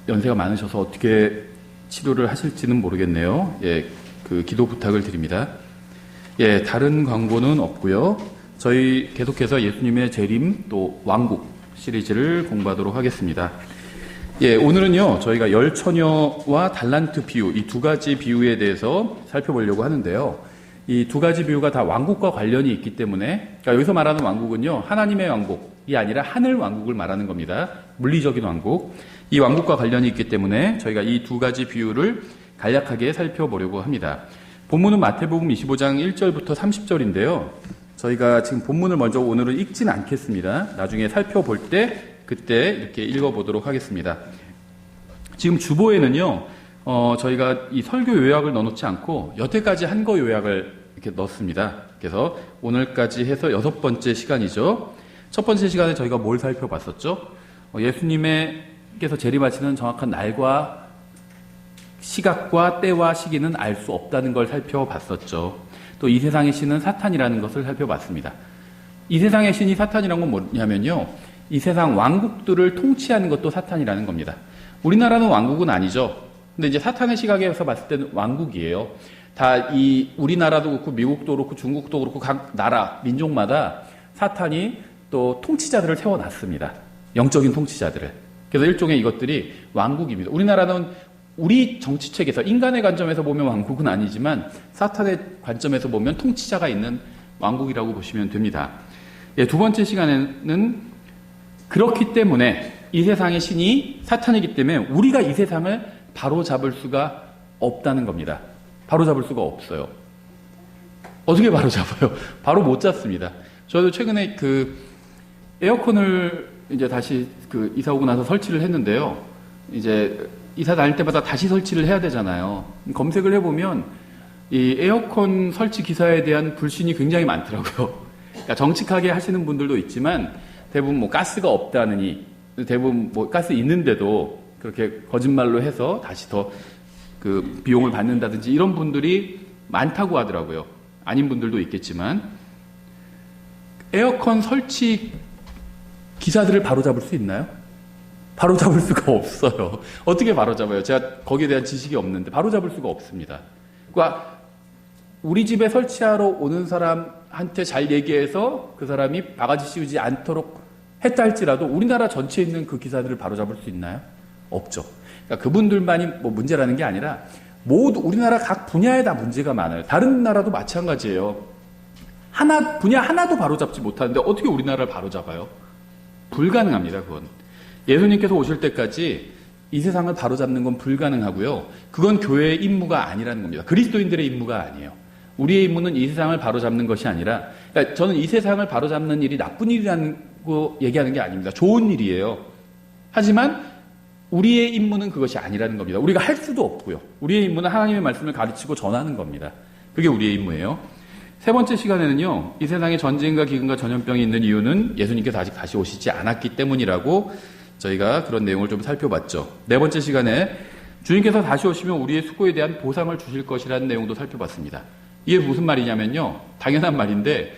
연세가 많으셔서 어떻게 치료를 하실지는 모르겠네요. 예, 그 기도 부탁을 드립니다. 예, 다른 광고는 없고요. 저희 계속해서 예수님의 재림 또 왕국 시리즈를 공부하도록 하겠습니다. 예, 오늘은요, 저희가 열처녀와 달란트 비유, 이 두 가지 비유에 대해서 살펴보려고 하는데요. 이 두 가지 비유가 다 왕국과 관련이 있기 때문에, 그러니까 여기서 말하는 왕국은요, 하나님의 왕국이 아니라 하늘 왕국을 말하는 겁니다. 물리적인 왕국. 이 왕국과 관련이 있기 때문에 저희가 이 두 가지 비유를 간략하게 살펴보려고 합니다. 본문은 마태복음 25장 1절부터 30절인데요. 저희가 지금 본문을 먼저 오늘은 읽지는 않겠습니다. 나중에 살펴볼 때 그때 이렇게 읽어보도록 하겠습니다. 지금 주보에는요, 저희가 이 설교 요약을 넣어놓지 않고 여태까지 한 거 요약을 이렇게 넣습니다. 그래서 오늘까지 해서 6번째 시간이죠. 첫 번째 시간에 저희가 뭘 살펴봤었죠? 예수님께서 재림하시는 정확한 날과 시각과 때와 시기는 알 수 없다는 걸 살펴봤었죠. 또 이 세상의 신은 사탄이라는 것을 살펴봤습니다. 이 세상의 신이 사탄이라는 건 뭐냐면요, 이 세상 왕국들을 통치하는 것도 사탄이라는 겁니다. 우리나라는 왕국은 아니죠. 근데 이제 사탄의 시각에서 봤을 때는 왕국이에요. 다 이 우리나라도 그렇고 미국도 그렇고 중국도 그렇고 각 나라 민족마다 사탄이 또 통치자들을 세워놨습니다. 영적인 통치자들을. 그래서 일종의 이것들이 왕국입니다. 우리나라는 우리 정치책에서 인간의 관점에서 보면 왕국은 아니지만 사탄의 관점에서 보면 통치자가 있는 왕국이라고 보시면 됩니다. 예, 두 번째 시간에는 그렇기 때문에 이 세상의 신이 사탄이기 때문에 우리가 이 세상을 바로잡을 수가 없다는 겁니다. 바로잡을 수가 없어요. 어떻게 바로잡아요? 바로 못 잡습니다. 저도 최근에 그 에어컨을 이제 다시 그 이사 오고 나서 설치를 했는데요. 이제 이사 다닐 때마다 다시 설치를 해야 되잖아요. 검색을 해보면 이 에어컨 설치 기사에 대한 불신이 굉장히 많더라고요. 그러니까 정직하게 하시는 분들도 있지만 대부분 뭐 가스가 없다느니, 대부분 뭐 가스 있는데도 그렇게 거짓말로 해서 다시 더 그 비용을 받는다든지 이런 분들이 많다고 하더라고요. 아닌 분들도 있겠지만 에어컨 설치 기사들을 바로잡을 수 있나요? 바로잡을 수가 없어요. 어떻게 바로잡아요? 제가 거기에 대한 지식이 없는데 바로잡을 수가 없습니다. 그러니까 우리 집에 설치하러 오는 사람한테 잘 얘기해서 그 사람이 바가지 씌우지 않도록 했다 할지라도 우리나라 전체에 있는 그 기사들을 바로잡을 수 있나요? 없죠. 그러니까 그분들만이 뭐 문제라는 게 아니라 모두 우리나라 각 분야에 다 문제가 많아요. 다른 나라도 마찬가지예요. 분야 하나도 바로잡지 못하는데 어떻게 우리나라를 바로잡아요? 불가능합니다, 그건. 예수님께서 오실 때까지 이 세상을 바로잡는 건 불가능하고요. 그건 교회의 임무가 아니라는 겁니다. 그리스도인들의 임무가 아니에요. 우리의 임무는 이 세상을 바로잡는 것이 아니라, 그러니까 저는 이 세상을 바로잡는 일이 나쁜 일이라는 거 얘기하는 게 아닙니다. 좋은 일이에요. 하지만 우리의 임무는 그것이 아니라는 겁니다. 우리가 할 수도 없고요. 우리의 임무는 하나님의 말씀을 가르치고 전하는 겁니다. 그게 우리의 임무예요. 세 번째 시간에는요, 이 세상에 전쟁과 기근과 전염병이 있는 이유는 예수님께서 아직 다시 오시지 않았기 때문이라고 저희가 그런 내용을 좀 살펴봤죠. 네 번째 시간에 주님께서 다시 오시면 우리의 수고에 대한 보상을 주실 것이라는 내용도 살펴봤습니다. 이게 무슨 말이냐면요, 당연한 말인데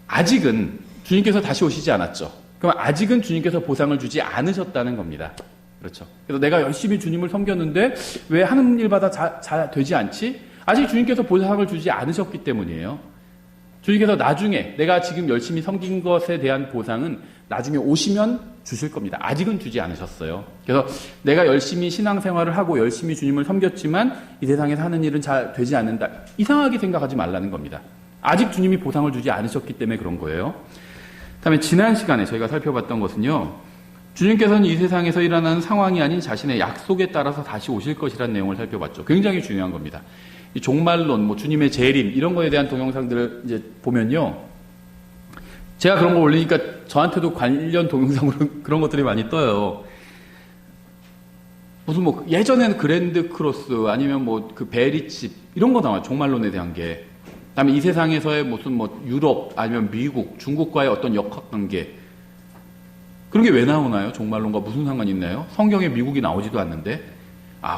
아직은 주님께서 다시 오시지 않았죠. 그럼 아직은 주님께서 보상을 주지 않으셨다는 겁니다. 그렇죠. 그래서 내가 열심히 주님을 섬겼는데 왜 하는 일마다 잘 되지 않지? 아직 주님께서 보상을 주지 않으셨기 때문이에요. 주님께서 나중에 내가 지금 열심히 섬긴 것에 대한 보상은 나중에 오시면 주실 겁니다. 아직은 주지 않으셨어요. 그래서 내가 열심히 신앙생활을 하고 열심히 주님을 섬겼지만 이 세상에서 하는 일은 잘 되지 않는다. 이상하게 생각하지 말라는 겁니다. 아직 주님이 보상을 주지 않으셨기 때문에 그런 거예요. 다음에 지난 시간에 저희가 살펴봤던 것은요, 주님께서는 이 세상에서 일어나는 상황이 아닌 자신의 약속에 따라서 다시 오실 것이라는 내용을 살펴봤죠. 굉장히 중요한 겁니다. 이 종말론, 뭐 주님의 재림 이런 거에 대한 동영상들을 이제 보면요, 제가 그런 거 올리니까 저한테도 관련 동영상으로 그런 것들이 많이 떠요. 무슨 뭐 예전에는 그랜드 크로스 아니면 뭐 그 베리집 이런 거 나와요. 종말론에 대한 게. 그다음에 이 세상에서의 무슨 뭐 유럽 아니면 미국, 중국과의 어떤 역학관계, 그런 게 왜 나오나요? 종말론과 무슨 상관이 있나요? 성경에 미국이 나오지도 않는데.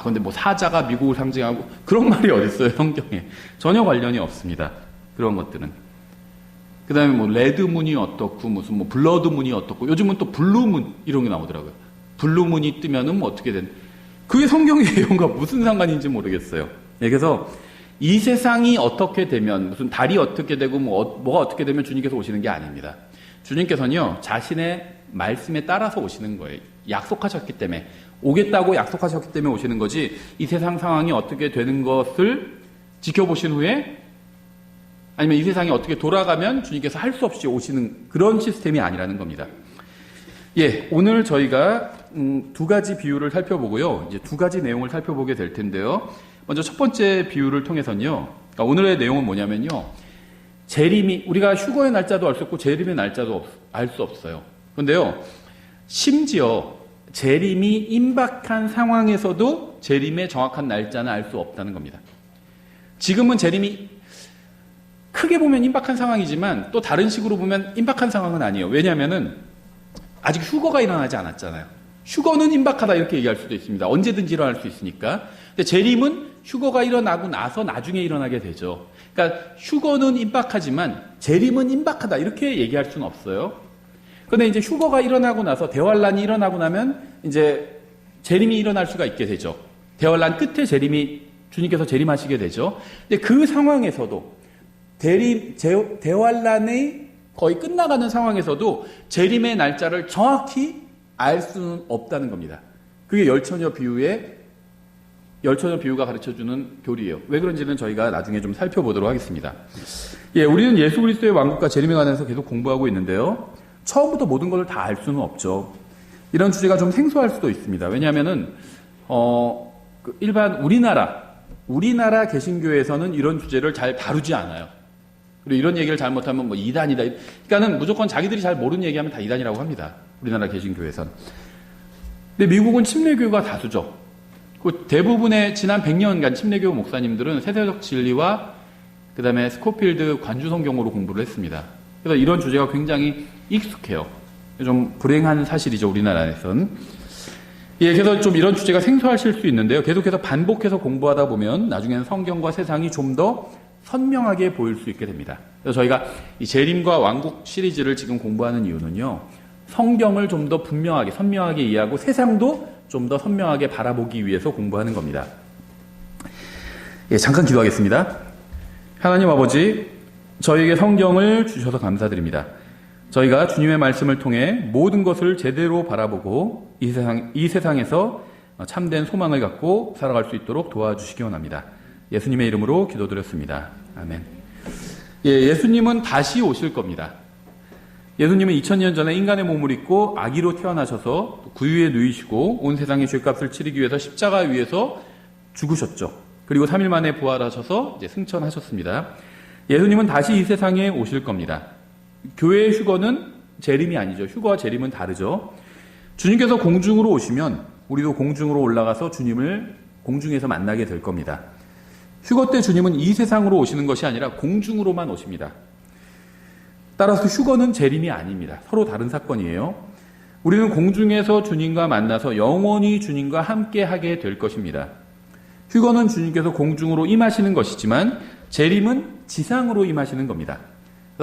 근데 뭐 사자가 미국을 상징하고 그런 말이 어딨어요, 성경에. 전혀 관련이 없습니다. 그런 것들은. 그 다음에 뭐 레드문이 어떻고 무슨 뭐 블러드문이 어떻고, 요즘은 또 블루문 이런 게 나오더라고요. 블루문이 뜨면은 뭐 어떻게 된, 그게 성경의 내용과 무슨 상관인지 모르겠어요. 예, 그래서 이 세상이 어떻게 되면, 무슨 달이 어떻게 되고 뭐가 어떻게 되면 주님께서 오시는 게 아닙니다. 주님께서는요, 자신의 말씀에 따라서 오시는 거예요. 약속하셨기 때문에, 오겠다고 약속하셨기 때문에 오시는 거지, 이 세상 상황이 어떻게 되는 것을 지켜보신 후에, 아니면 이 세상이 어떻게 돌아가면 주님께서 할 수 없이 오시는 그런 시스템이 아니라는 겁니다. 예, 오늘 저희가 두 가지 비유를 살펴보고요, 이제 두 가지 내용을 살펴보게 될 텐데요. 먼저 첫 번째 비유를 통해서는요, 그러니까 오늘의 내용은 뭐냐면요, 재림이, 우리가 휴거의 날짜도 알 수 없고 재림의 날짜도 알 수 없어요. 그런데요, 심지어 재림이 임박한 상황에서도 재림의 정확한 날짜는 알 수 없다는 겁니다. 지금은 재림이 크게 보면 임박한 상황이지만 또 다른 식으로 보면 임박한 상황은 아니에요. 왜냐하면은 아직 휴거가 일어나지 않았잖아요. 휴거는 임박하다 이렇게 얘기할 수도 있습니다. 언제든지 일어날 수 있으니까. 근데 재림은 휴거가 일어나고 나서 나중에 일어나게 되죠. 그러니까 휴거는 임박하지만 재림은 임박하다 이렇게 얘기할 수는 없어요. 그런데 이제 휴거가 일어나고 나서 대환란이 일어나고 나면 이제 재림이 일어날 수가 있게 되죠. 대환란 끝에 주님께서 재림하시게 되죠. 근데 그 상황에서도 대환란이 거의 끝나가는 상황에서도 재림의 날짜를 정확히 알 수는 없다는 겁니다. 그게 열처녀 비유가 가르쳐주는 교리예요. 왜 그런지는 저희가 나중에 좀 살펴보도록 하겠습니다. 예, 우리는 예수 그리스도의 왕국과 재림에 관해서 계속 공부하고 있는데요. 처음부터 모든 것을 다 알 수는 없죠. 이런 주제가 좀 생소할 수도 있습니다. 왜냐하면은 일반 우리나라 개신교에서는 이런 주제를 잘 다루지 않아요. 그리고 이런 얘기를 잘못하면 뭐 이단이다. 그러니까는 무조건 자기들이 잘 모르는 얘기하면 다 이단이라고 합니다. 우리나라 개신교에선. 근데 미국은 침례교가 다수죠. 그 대부분의 지난 100년간 침례교 목사님들은 세세적 진리와 그 다음에 스코필드 관주성경으로 공부를 했습니다. 그래서 이런 주제가 굉장히 익숙해요. 좀 불행한 사실이죠, 우리나라에선. 예, 그래서 좀 이런 주제가 생소하실 수 있는데요. 계속해서 반복해서 공부하다 보면 나중에는 성경과 세상이 좀 더 선명하게 보일 수 있게 됩니다. 그래서 저희가 이 재림과 왕국 시리즈를 지금 공부하는 이유는요, 성경을 좀 더 분명하게, 선명하게 이해하고 세상도 좀 더 선명하게 바라보기 위해서 공부하는 겁니다. 예, 잠깐 기도하겠습니다. 하나님 아버지, 저희에게 성경을 주셔서 감사드립니다. 저희가 주님의 말씀을 통해 모든 것을 제대로 바라보고 이 세상에서 참된 소망을 갖고 살아갈 수 있도록 도와주시기 원합니다. 예수님의 이름으로 기도드렸습니다. 아멘. 예, 예수님은 다시 오실 겁니다. 예수님은 2000년 전에 인간의 몸을 입고 아기로 태어나셔서 구유에 누이시고 온 세상의 죄값을 치르기 위해서 십자가 위에서 죽으셨죠. 그리고 3일 만에 부활하셔서 이제 승천하셨습니다. 예수님은 다시 이 세상에 오실 겁니다. 교회의 휴거는 재림이 아니죠. 휴거와 재림은 다르죠. 주님께서 공중으로 오시면 우리도 공중으로 올라가서 주님을 공중에서 만나게 될 겁니다. 휴거 때 주님은 이 세상으로 오시는 것이 아니라 공중으로만 오십니다. 따라서 휴거는 재림이 아닙니다. 서로 다른 사건이에요. 우리는 공중에서 주님과 만나서 영원히 주님과 함께 하게 될 것입니다. 휴거는 주님께서 공중으로 임하시는 것이지만 재림은 지상으로 임하시는 겁니다.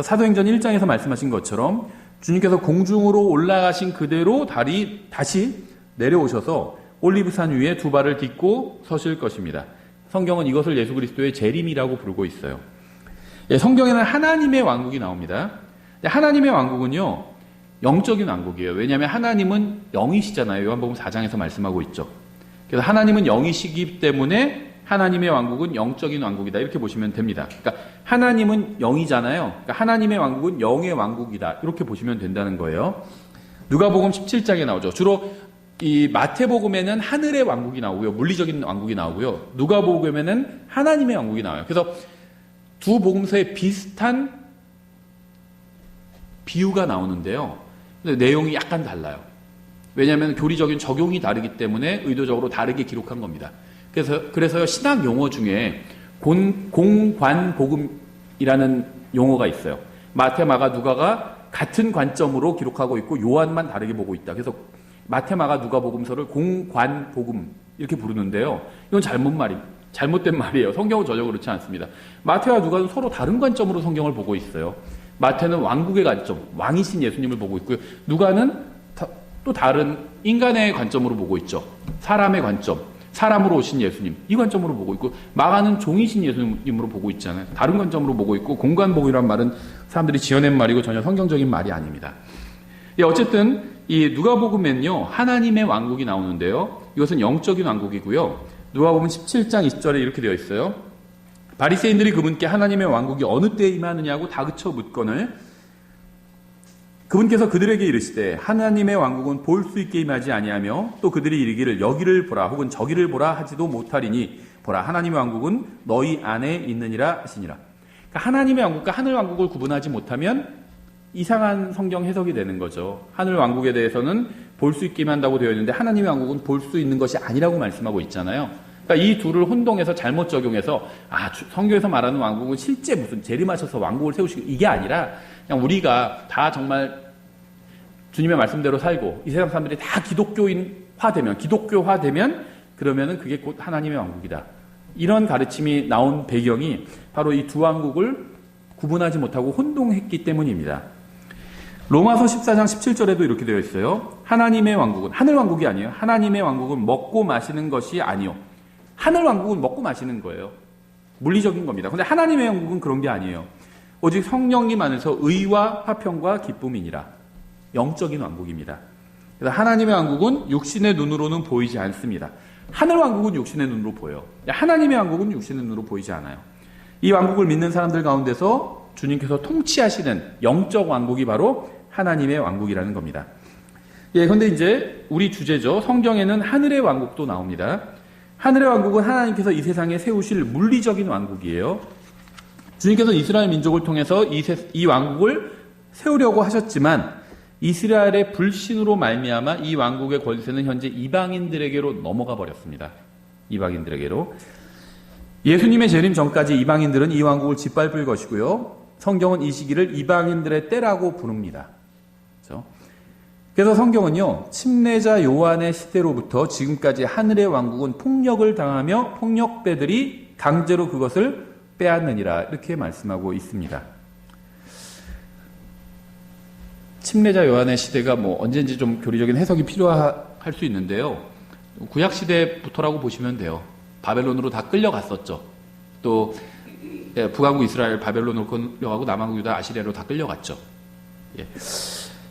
사도행전 1장에서 말씀하신 것처럼 주님께서 공중으로 올라가신 그대로 다시 내려오셔서 올리브산 위에 두 발을 딛고 서실 것입니다. 성경은 이것을 예수 그리스도의 재림이라고 부르고 있어요. 예, 성경에는 하나님의 왕국이 나옵니다. 하나님의 왕국은요, 영적인 왕국이에요. 왜냐하면 하나님은 영이시잖아요. 요한복음 4장에서 말씀하고 있죠. 그래서 하나님은 영이시기 때문에 하나님의 왕국은 영적인 왕국이다. 이렇게 보시면 됩니다. 그러니까 하나님은 영이잖아요. 그러니까 하나님의 왕국은 영의 왕국이다. 이렇게 보시면 된다는 거예요. 누가복음 17장에 나오죠. 주로 이 마태복음에는 하늘의 왕국이 나오고요. 물리적인 왕국이 나오고요. 누가복음에는 하나님의 왕국이 나와요. 그래서 두 복음서에 비슷한 비유가 나오는데요. 근데 내용이 약간 달라요. 왜냐하면 교리적인 적용이 다르기 때문에 의도적으로 다르게 기록한 겁니다. 그래서 신학 용어 중에 공관복음이라는 용어가 있어요. 마태, 마가, 누가가 같은 관점으로 기록하고 있고 요한만 다르게 보고 있다. 그래서 마태, 마가, 누가 복음서를 공관복음 이렇게 부르는데요. 이건 잘못된 말이에요. 성경은 전혀 그렇지 않습니다. 마태와 누가는 서로 다른 관점으로 성경을 보고 있어요. 마태는 왕국의 관점, 왕이신 예수님을 보고 있고요. 누가는 또 다른 인간의 관점으로 보고 있죠. 사람의 관점, 사람으로 오신 예수님, 이 관점으로 보고 있고, 망하는 종이신 예수님으로 보고 있잖아요. 다른 관점으로 보고 있고, 공간복이란 말은 사람들이 지어낸 말이고 전혀 성경적인 말이 아닙니다. 어쨌든 이 누가복음엔요, 하나님의 왕국이 나오는데요, 이것은 영적인 왕국이고요. 누가복음 17장 20절에 이렇게 되어 있어요. 바리새인들이 그분께 하나님의 왕국이 어느 때에 임하느냐고 다그쳐 묻거늘 그분께서 그들에게 이르시되 하나님의 왕국은 볼 수 있게 임하지 아니하며 또 그들이 이르기를 여기를 보라 혹은 저기를 보라 하지도 못하리니 보라 하나님의 왕국은 너희 안에 있느니라 하시니라. 그러니까 하나님의 왕국과 하늘 왕국을 구분하지 못하면 이상한 성경 해석이 되는 거죠. 하늘 왕국에 대해서는 볼 수 있게 임한다고 되어 있는데 하나님의 왕국은 볼 수 있는 것이 아니라고 말씀하고 있잖아요. 그러니까 이 둘을 혼동해서 잘못 적용해서 성경에서 말하는 왕국은 실제 무슨 재림하셔서 왕국을 세우시고 이게 아니라 그냥 우리가 다 정말 주님의 말씀대로 살고 이 세상 사람들이 다 기독교화되면 그러면은 그게 곧 하나님의 왕국이다. 이런 가르침이 나온 배경이 바로 이 두 왕국을 구분하지 못하고 혼동했기 때문입니다. 로마서 14장 17절에도 이렇게 되어 있어요. 하나님의 왕국은 하늘 왕국이 아니에요. 하나님의 왕국은 먹고 마시는 것이 아니요. 하늘 왕국은 먹고 마시는 거예요. 물리적인 겁니다. 근데 하나님의 왕국은 그런 게 아니에요. 오직 성령님 안에서 의와 화평과 기쁨이니라. 영적인 왕국입니다. 그래서 하나님의 왕국은 육신의 눈으로는 보이지 않습니다. 하늘 왕국은 육신의 눈으로 보여요. 하나님의 왕국은 육신의 눈으로 보이지 않아요. 이 왕국을 믿는 사람들 가운데서 주님께서 통치하시는 영적 왕국이 바로 하나님의 왕국이라는 겁니다. 그런데 이제 우리 주제죠. 성경에는 하늘의 왕국도 나옵니다. 하늘의 왕국은 하나님께서 이 세상에 세우실 물리적인 왕국이에요. 주님께서 이스라엘 민족을 통해서 이 왕국을 세우려고 하셨지만 이스라엘의 불신으로 말미암아 이 왕국의 권세는 현재 이방인들에게로 넘어가 버렸습니다. 이방인들에게로. 예수님의 재림 전까지 이방인들은 이 왕국을 짓밟을 것이고요. 성경은 이 시기를 이방인들의 때라고 부릅니다. 그렇죠? 그래서 성경은요, 침례자 요한의 시대로부터 지금까지 하늘의 왕국은 폭력을 당하며 폭력배들이 강제로 그것을 빼앗느니라 이렇게 말씀하고 있습니다. 침례자 요한의 시대가 언제인지 좀 교리적인 해석이 필요할 수 있는데요. 구약 시대부터라고 보시면 돼요. 바벨론으로 다 끌려갔었죠. 또 북왕국 이스라엘 바벨론으로 끌려가고 남왕국 유다 아시리아로 다 끌려갔죠.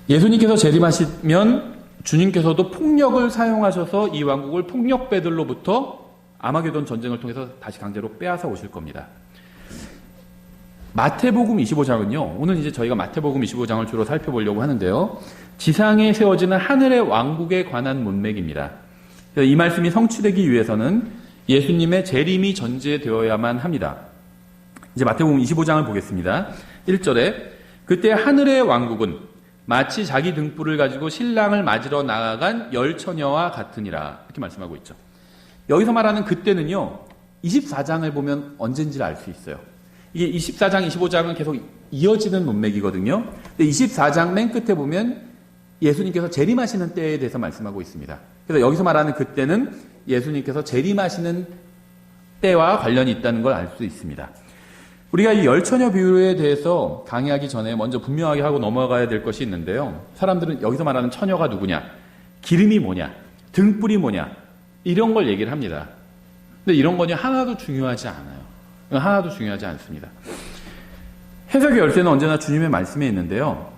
예수님께서 재림하시면 주님께서도 폭력을 사용하셔서 이 왕국을 폭력배들로부터 아마게돈 전쟁을 통해서 다시 강제로 빼앗아 오실 겁니다. 마태복음 25장은요, 오늘 이제 저희가 마태복음 25장을 주로 살펴보려고 하는데요, 지상에 세워지는 하늘의 왕국에 관한 문맥입니다. 이 말씀이 성취되기 위해서는 예수님의 재림이 전제되어야만 합니다. 이제 마태복음 25장을 보겠습니다. 1절에 그때 하늘의 왕국은 마치 자기 등불을 가지고 신랑을 맞으러 나아간 열 처녀와 같으니라 이렇게 말씀하고 있죠. 여기서 말하는 그때는요, 24장을 보면 언젠지를 알 수 있어요. 이게 24장, 25장은 계속 이어지는 문맥이거든요. 근데 24장 맨 끝에 보면 예수님께서 재림하시는 때에 대해서 말씀하고 있습니다. 그래서 여기서 말하는 그때는 예수님께서 재림하시는 때와 관련이 있다는 걸 알 수 있습니다. 우리가 이 열처녀 비유에 대해서 강의하기 전에 먼저 분명하게 하고 넘어가야 될 것이 있는데요. 사람들은 여기서 말하는 처녀가 누구냐, 기름이 뭐냐, 등불이 뭐냐, 이런 걸 얘기를 합니다. 근데 이런 거는 하나도 중요하지 않아요. 하나도 중요하지 않습니다. 해석의 열쇠는 언제나 주님의 말씀에 있는데요.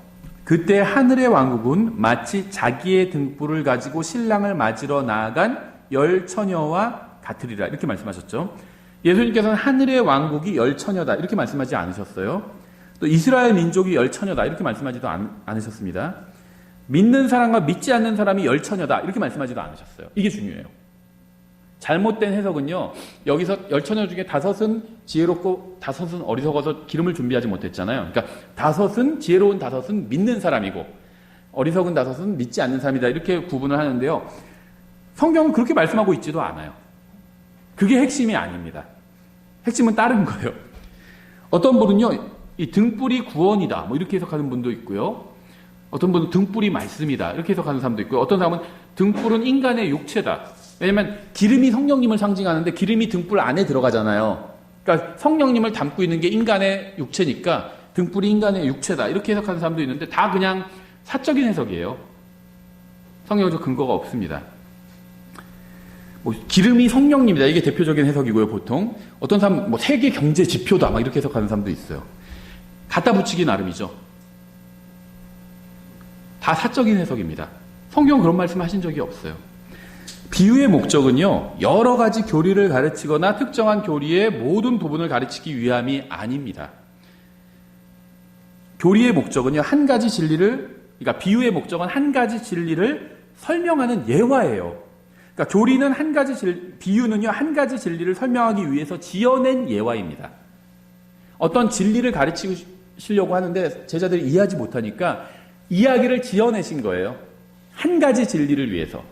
그때 하늘의 왕국은 마치 자기의 등불을 가지고 신랑을 맞으러 나아간 열 처녀와 같으리라 이렇게 말씀하셨죠. 예수님께서는 하늘의 왕국이 열 처녀다 이렇게 말씀하지 않으셨어요. 또 이스라엘 민족이 열 처녀다 이렇게 말씀하지도 않으셨습니다. 믿는 사람과 믿지 않는 사람이 열 처녀다 이렇게 말씀하지도 않으셨어요. 이게 중요해요. 잘못된 해석은요, 여기서 열 처녀 중에 5은 지혜롭고 5은 어리석어서 기름을 준비하지 못했잖아요. 그러니까 5은, 지혜로운 5은 믿는 사람이고 어리석은 5은 믿지 않는 사람이다 이렇게 구분을 하는데요. 성경은 그렇게 말씀하고 있지도 않아요. 그게 핵심이 아닙니다. 핵심은 다른 거예요. 어떤 분은요, 이 등불이 구원이다 이렇게 해석하는 분도 있고요. 어떤 분은 등불이 말씀이다 이렇게 해석하는 사람도 있고요. 어떤 사람은 등불은 인간의 육체다. 왜냐면 기름이 성령님을 상징하는데 기름이 등불 안에 들어가잖아요. 그러니까 성령님을 담고 있는 게 인간의 육체니까 등불이 인간의 육체다 이렇게 해석하는 사람도 있는데 다 그냥 사적인 해석이에요. 성경적 근거가 없습니다. 기름이 성령님이다. 이게 대표적인 해석이고요, 보통. 어떤 사람, 세계 경제 지표다. 막 이렇게 해석하는 사람도 있어요. 갖다 붙이기 나름이죠. 다 사적인 해석입니다. 성경은 그런 말씀 하신 적이 없어요. 비유의 목적은요, 여러 가지 교리를 가르치거나 특정한 교리의 모든 부분을 가르치기 위함이 아닙니다. 교리의 목적은요, 그러니까 비유의 목적은 한 가지 진리를 설명하는 예화예요. 그러니까 비유는요, 한 가지 진리를 설명하기 위해서 지어낸 예화입니다. 어떤 진리를 가르치시려고 하는데 제자들이 이해하지 못하니까 이야기를 지어내신 거예요. 한 가지 진리를 위해서.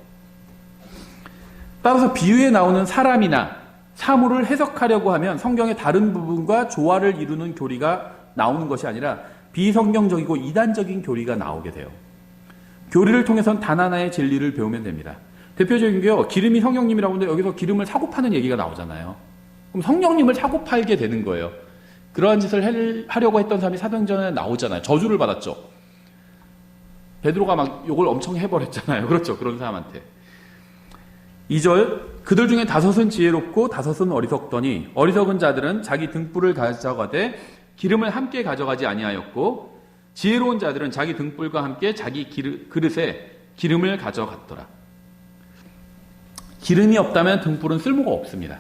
따라서 비유에 나오는 사람이나 사물을 해석하려고 하면 성경의 다른 부분과 조화를 이루는 교리가 나오는 것이 아니라 비성경적이고 이단적인 교리가 나오게 돼요. 교리를 통해서는 단 하나의 진리를 배우면 됩니다. 대표적인 게요, 기름이 성령님이라고 하는데 여기서 기름을 사고 파는 얘기가 나오잖아요. 그럼 성령님을 사고 팔게 되는 거예요. 그러한 짓을 하려고 했던 사람이 사도행전에 나오잖아요. 저주를 받았죠. 베드로가 막 욕을 엄청 해버렸잖아요. 그렇죠. 그런 사람한테. 2절, 그들 중에 5은 지혜롭고 5은 어리석더니 어리석은 자들은 자기 등불을 가져가되 기름을 함께 가져가지 아니하였고 지혜로운 자들은 자기 등불과 함께 자기 그릇에 기름을 가져갔더라. 기름이 없다면 등불은 쓸모가 없습니다.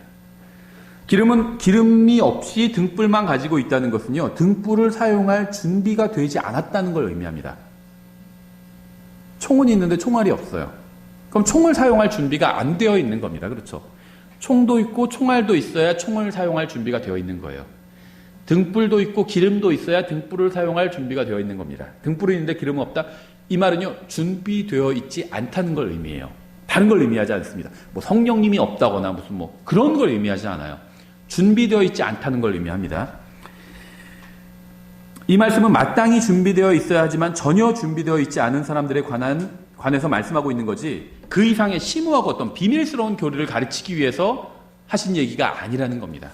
기름이 없이 등불만 가지고 있다는 것은요, 등불을 사용할 준비가 되지 않았다는 걸 의미합니다. 총은 있는데 총알이 없어요. 그럼 총을 사용할 준비가 안 되어 있는 겁니다. 그렇죠? 총도 있고 총알도 있어야 총을 사용할 준비가 되어 있는 거예요. 등불도 있고 기름도 있어야 등불을 사용할 준비가 되어 있는 겁니다. 등불이 있는데 기름은 없다? 이 말은요, 준비되어 있지 않다는 걸 의미해요. 다른 걸 의미하지 않습니다. 성령님이 없다거나 무슨 그런 걸 의미하지 않아요. 준비되어 있지 않다는 걸 의미합니다. 이 말씀은 마땅히 준비되어 있어야 하지만 전혀 준비되어 있지 않은 사람들에 관해서 말씀하고 있는 거지, 그 이상의 심오하고 어떤 비밀스러운 교리를 가르치기 위해서 하신 얘기가 아니라는 겁니다.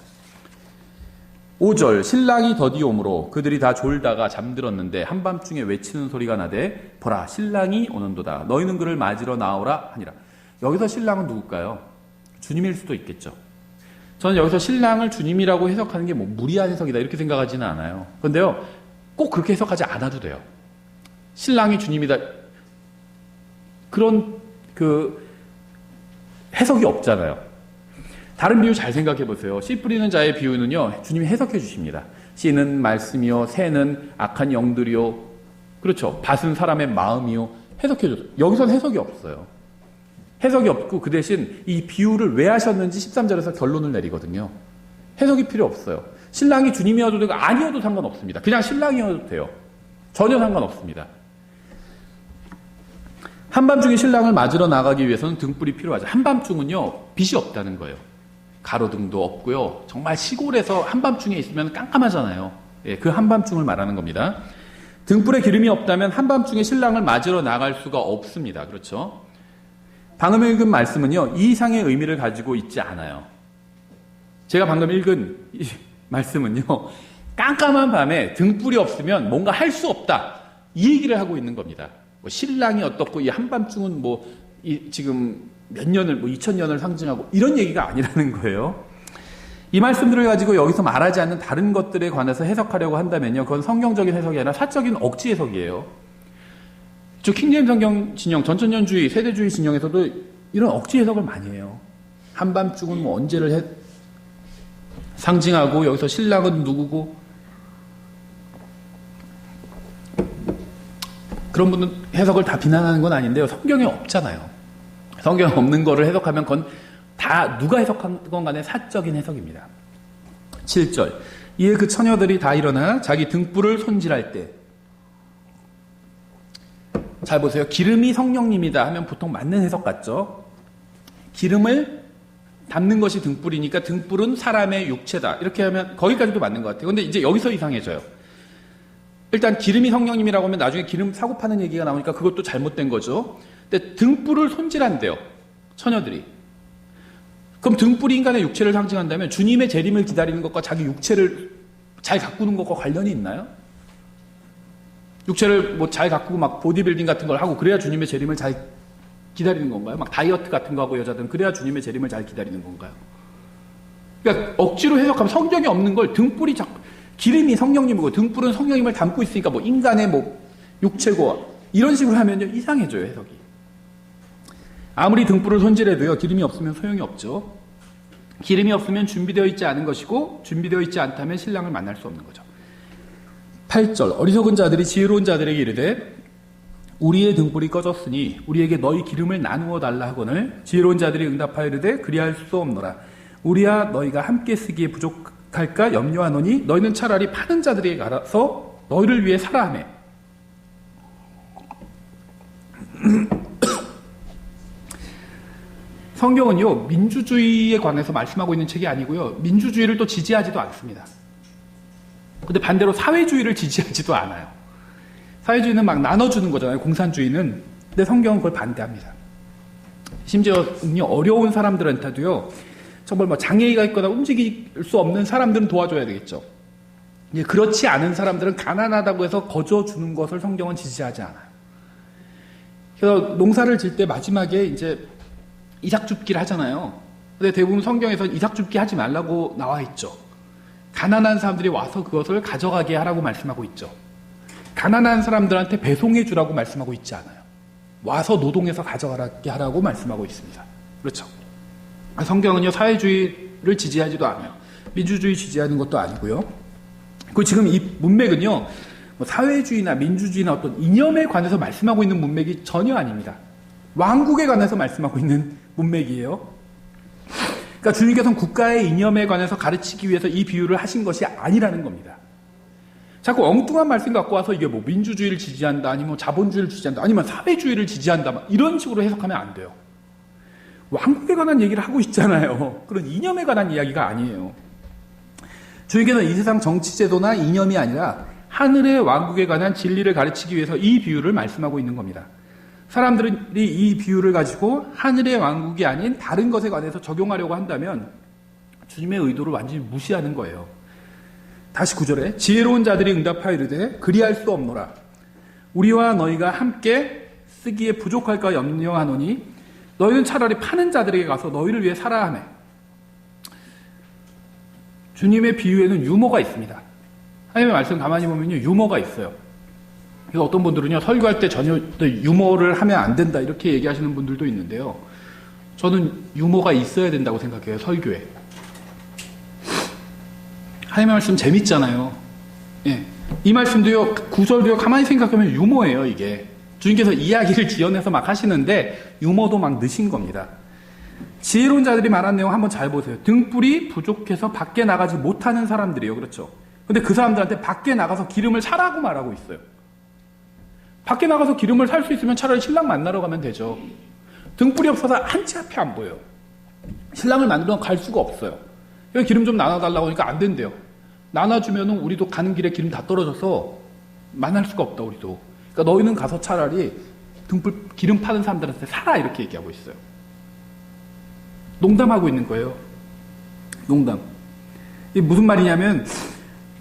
5절, 신랑이 더디오므로 그들이 다 졸다가 잠들었는데 한밤중에 외치는 소리가 나되 보라 신랑이 오는도다. 너희는 그를 맞으러 나오라 하니라. 여기서 신랑은 누굴까요? 주님일 수도 있겠죠. 저는 여기서 신랑을 주님이라고 해석하는 게 무리한 해석이다 이렇게 생각하지는 않아요. 그런데요, 꼭 그렇게 해석하지 않아도 돼요. 신랑이 주님이다 그런 해석이 없잖아요. 다른 비유 잘 생각해 보세요. 씨 뿌리는 자의 비유는요, 주님이 해석해 주십니다. 씨는 말씀이요, 새는 악한 영들이요, 그렇죠. 밭은 사람의 마음이요, 해석해 줬어요. 여기선 해석이 없어요. 해석이 없고 그 대신 이 비유를 왜 하셨는지 13절에서 결론을 내리거든요. 해석이 필요 없어요. 신랑이 주님이어도 되고 아니어도 상관없습니다. 그냥 신랑이어도 돼요. 전혀 상관없습니다. 한밤중에 신랑을 맞으러 나가기 위해서는 등불이 필요하죠. 한밤중은요, 빛이 없다는 거예요. 가로등도 없고요. 정말 시골에서 한밤중에 있으면 깜깜하잖아요. 예, 그 한밤중을 말하는 겁니다. 등불에 기름이 없다면 한밤중에 신랑을 맞으러 나갈 수가 없습니다. 그렇죠? 방금 읽은 말씀은요, 이 이상의 의미를 가지고 있지 않아요. 제가 방금 읽은 이 말씀은요, 깜깜한 밤에 등불이 없으면 뭔가 할 수 없다, 이 얘기를 하고 있는 겁니다. 신랑이 어떻고 이 한밤중은 지금 몇 년을 2000년을 상징하고 이런 얘기가 아니라는 거예요. 이 말씀들을 가지고 여기서 말하지 않는 다른 것들에 관해서 해석하려고 한다면요, 그건 성경적인 해석이 아니라 사적인 억지 해석이에요. 저 킹제임 성경 진영, 전천년주의, 세대주의 진영에서도 이런 억지 해석을 많이 해요. 한밤중은 언제를 상징하고 여기서 신랑은 누구고, 그런 분은 해석을 다 비난하는 건 아닌데요, 성경에 없잖아요. 성경에 없는 거를 해석하면 그건 다 누가 해석한 건 간에 사적인 해석입니다. 7절, 이에 그 처녀들이 다 일어나 자기 등불을 손질할 때, 잘 보세요. 기름이 성령님이다 하면 보통 맞는 해석 같죠? 기름을 담는 것이 등불이니까 등불은 사람의 육체다, 이렇게 하면 거기까지도 맞는 것 같아요. 근데 이제 여기서 이상해져요. 일단 기름이 성령님이라고 하면 나중에 기름 사고 파는 얘기가 나오니까 그것도 잘못된 거죠. 근데 등불을 손질한대요, 처녀들이. 그럼 등불이 인간의 육체를 상징한다면 주님의 재림을 기다리는 것과 자기 육체를 잘 가꾸는 것과 관련이 있나요? 육체를 잘 가꾸고 막 보디빌딩 같은 걸 하고 그래야 주님의 재림을 잘 기다리는 건가요? 막 다이어트 같은 거 하고 여자들은 그래야 주님의 재림을 잘 기다리는 건가요? 그러니까 억지로 해석하면 성경에 없는 걸 등불이 자꾸 기름이 성령님이고 등불은 성령님을 담고 있으니까 뭐 인간의 뭐 육체고 이런 식으로 하면요 이상해져요 해석이. 아무리 등불을 손질해도요 기름이 없으면 소용이 없죠. 기름이 없으면 준비되어 있지 않은 것이고 준비되어 있지 않다면 신랑을 만날 수 없는 거죠. 8절 어리석은 자들이 지혜로운 자들에게 이르되 우리의 등불이 꺼졌으니 우리에게 너희 기름을 나누어 달라 하거늘 지혜로운 자들이 응답하여 이르되 그리할 수 없노라. 우리야 너희가 함께 쓰기에 부족할까 염려하노니 너희는 차라리 파는 자들에게 가서 너희를 위해 사라 하매. 성경은요 민주주의에 관해서 말씀하고 있는 책이 아니고요 민주주의를 또 지지하지도 않습니다. 근데 반대로 사회주의를 지지하지도 않아요. 사회주의는 막 나눠주는 거잖아요. 공산주의는. 근데 성경은 그걸 반대합니다. 심지어는요 어려운 사람들한테도요 정말 뭐 장애가 있거나 움직일 수 없는 사람들은 도와줘야 되겠죠. 그렇지 않은 사람들은 가난하다고 해서 거저주는 것을 성경은 지지하지 않아요. 그래서 농사를 질 때 마지막에 이제 이삭줍기를 하잖아요. 근데 대부분 성경에서 이삭줍기 하지 말라고 나와 있죠. 가난한 사람들이 와서 그것을 가져가게 하라고 말씀하고 있죠. 가난한 사람들한테 배송해 주라고 말씀하고 있지 않아요. 와서 노동해서 가져가게 하라고 말씀하고 있습니다. 그렇죠. 성경은요 사회주의를 지지하지도 않아요. 민주주의 지지하는 것도 아니고요. 그 지금 이 문맥은요 뭐 사회주의나 민주주의나 어떤 이념에 관해서 말씀하고 있는 문맥이 전혀 아닙니다. 왕국에 관해서 말씀하고 있는 문맥이에요. 그러니까 주님께서는 국가의 이념에 관해서 가르치기 위해서 이 비유를 하신 것이 아니라는 겁니다. 자꾸 엉뚱한 말씀 갖고 와서 이게 뭐 민주주의를 지지한다, 아니면 자본주의를 지지한다, 아니면 사회주의를 지지한다, 이런 식으로 해석하면 안 돼요. 왕국에 관한 얘기를 하고 있잖아요. 그런 이념에 관한 이야기가 아니에요. 주님께서는 이 세상 정치제도나 이념이 아니라 하늘의 왕국에 관한 진리를 가르치기 위해서 이 비유를 말씀하고 있는 겁니다. 사람들이 이 비유를 가지고 하늘의 왕국이 아닌 다른 것에 관해서 적용하려고 한다면 주님의 의도를 완전히 무시하는 거예요. 다시 9절에 지혜로운 자들이 응답하여 이르되 그리할 수 없노라. 우리와 너희가 함께 쓰기에 부족할까 염려하노니 너희는 차라리 파는 자들에게 가서 너희를 위해 사라 하매. 주님의 비유에는 유머가 있습니다. 하나님의 말씀 가만히 보면요 유머가 있어요. 그래서 어떤 분들은요 설교할 때 전혀 유머를 하면 안 된다 이렇게 얘기하시는 분들도 있는데요. 저는 유머가 있어야 된다고 생각해요. 설교에. 하나님의 말씀 재밌잖아요. 예. 이 말씀도요 구절도요 가만히 생각하면 유머예요. 이게 주님께서 이야기를 지어내서 막 하시는데 유머도 막 넣으신 겁니다. 지혜로운 자들이 말한 내용 한번 잘 보세요. 등불이 부족해서 밖에 나가지 못하는 사람들이에요. 그렇죠. 근데 그 사람들한테 밖에 나가서 기름을 사라고 말하고 있어요. 밖에 나가서 기름을 살 수 있으면 차라리 신랑 만나러 가면 되죠. 등불이 없어서 한치 앞이 안 보여요. 신랑을 만나러 갈 수가 없어요. 기름 좀 나눠달라고 하니까 안 된대요. 나눠주면 우리도 가는 길에 기름 다 떨어져서 만날 수가 없다 우리도. 그러니까 너희는 가서 차라리 등불 기름 파는 사람들한테 사라 이렇게 얘기하고 있어요. 농담하고 있는 거예요. 농담. 이게 무슨 말이냐면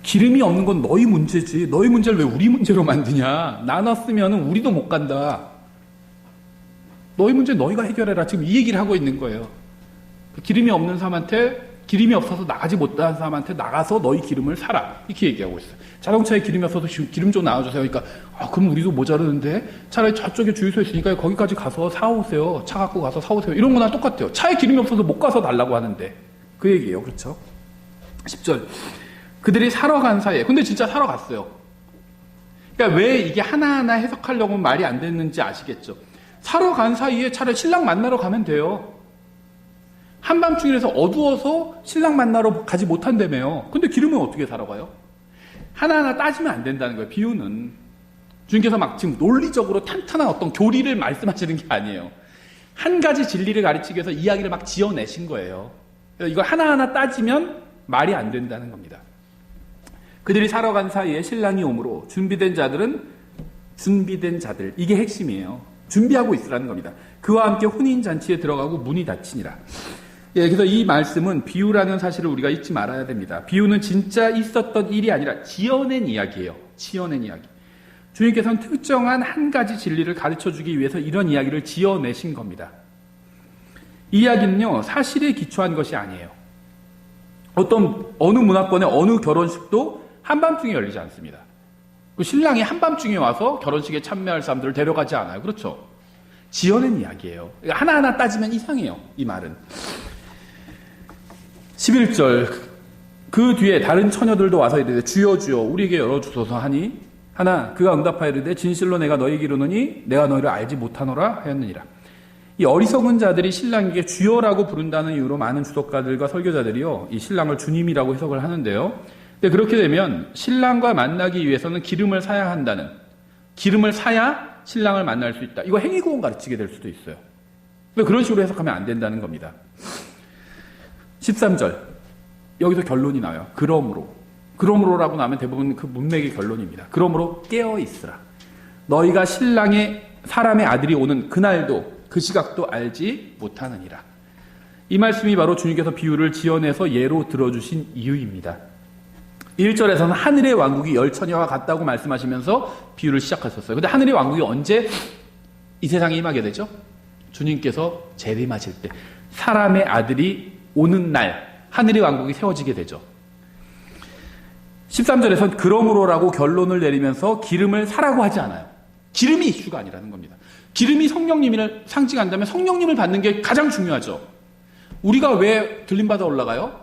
기름이 없는 건 너희 문제지. 너희 문제를 왜 우리 문제로 만드냐. 나눴으면 우리도 못 간다. 너희 문제 너희가 해결해라. 지금 이 얘기를 하고 있는 거예요. 기름이 없는 사람한테 기름이 없어서 나가지 못하는 사람한테 나가서 너희 기름을 사라. 이렇게 얘기하고 있어요. 자동차에 기름이 없어서 기름 좀 나와주세요. 그러니까 그럼 우리도 모자르는데 차라리 저쪽에 주유소 있으니까 거기까지 가서 사오세요. 차 갖고 가서 사오세요. 이런 거랑 똑같아요. 차에 기름이 없어서 못 가서 달라고 하는데 그 얘기예요. 그렇죠? 10절 그들이 사러 간 사이에 근데 진짜 사러 갔어요. 그러니까 왜 이게 하나하나 해석하려고 말이 안 됐는지 아시겠죠? 사러 간 사이에 차라리 신랑 만나러 가면 돼요. 한밤중이라서 어두워서 신랑 만나러 가지 못한다며요. 근데 기름은 어떻게 사러 가요? 하나하나 따지면 안 된다는 거예요. 비유는. 주님께서 막 지금 논리적으로 탄탄한 어떤 교리를 말씀하시는 게 아니에요. 한 가지 진리를 가르치기 위해서 이야기를 막 지어내신 거예요. 이걸 하나하나 따지면 말이 안 된다는 겁니다. 그들이 사러 간 사이에 신랑이 오므로 준비된 자들 이게 핵심이에요. 준비하고 있으라는 겁니다. 그와 함께 혼인잔치에 들어가고 문이 닫히니라. 예, 그래서 이 말씀은 비유라는 사실을 우리가 잊지 말아야 됩니다. 비유는 진짜 있었던 일이 아니라 지어낸 이야기예요. 지어낸 이야기. 주님께서는 특정한 한 가지 진리를 가르쳐주기 위해서 이런 이야기를 지어내신 겁니다. 이 이야기는요, 사실에 기초한 것이 아니에요. 어느 문화권의 어느 결혼식도 한밤중에 열리지 않습니다. 그 신랑이 한밤중에 와서 결혼식에 참여할 사람들을 데려가지 않아요. 그렇죠? 지어낸 이야기예요. 하나하나 따지면 이상해요. 이 말은. 11절 그 뒤에 다른 처녀들도 와서 이르되 주여 주여 우리에게 열어주소서 하니 하나 그가 응답하여 이르되 진실로 내가 너희에게 이르노니 내가 너희를 알지 못하노라 하였느니라. 이 어리석은 자들이 신랑에게 주여라고 부른다는 이유로 많은 주석가들과 설교자들이요 이 신랑을 주님이라고 해석을 하는데요. 근데 그렇게 되면 신랑과 만나기 위해서는 기름을 사야 한다는, 기름을 사야 신랑을 만날 수 있다. 이거 행위구원 가르치게 될 수도 있어요. 그런 식으로 해석하면 안 된다는 겁니다. 13절 여기서 결론이 나와요. 그러므로라고 나면 대부분 그 문맥의 결론입니다. 그러므로 깨어있으라. 너희가 신랑의 사람의 아들이 오는 그날도 그 시각도 알지 못하느니라. 이 말씀이 바로 주님께서 비유를 지어내서 예로 들어주신 이유입니다. 1절에서는 하늘의 왕국이 열 처녀와 같다고 말씀하시면서 비유를 시작하셨어요. 근데 하늘의 왕국이 언제 이 세상에 임하게 되죠? 주님께서 재림하실 때 사람의 아들이 오는 날 하늘의 왕국이 세워지게 되죠. 13절에서는 그러므로라고 결론을 내리면서 기름을 사라고 하지 않아요. 기름이 이슈가 아니라는 겁니다. 기름이 성령님을 상징한다면 성령님을 받는 게 가장 중요하죠. 우리가 왜 들림받아 올라가요?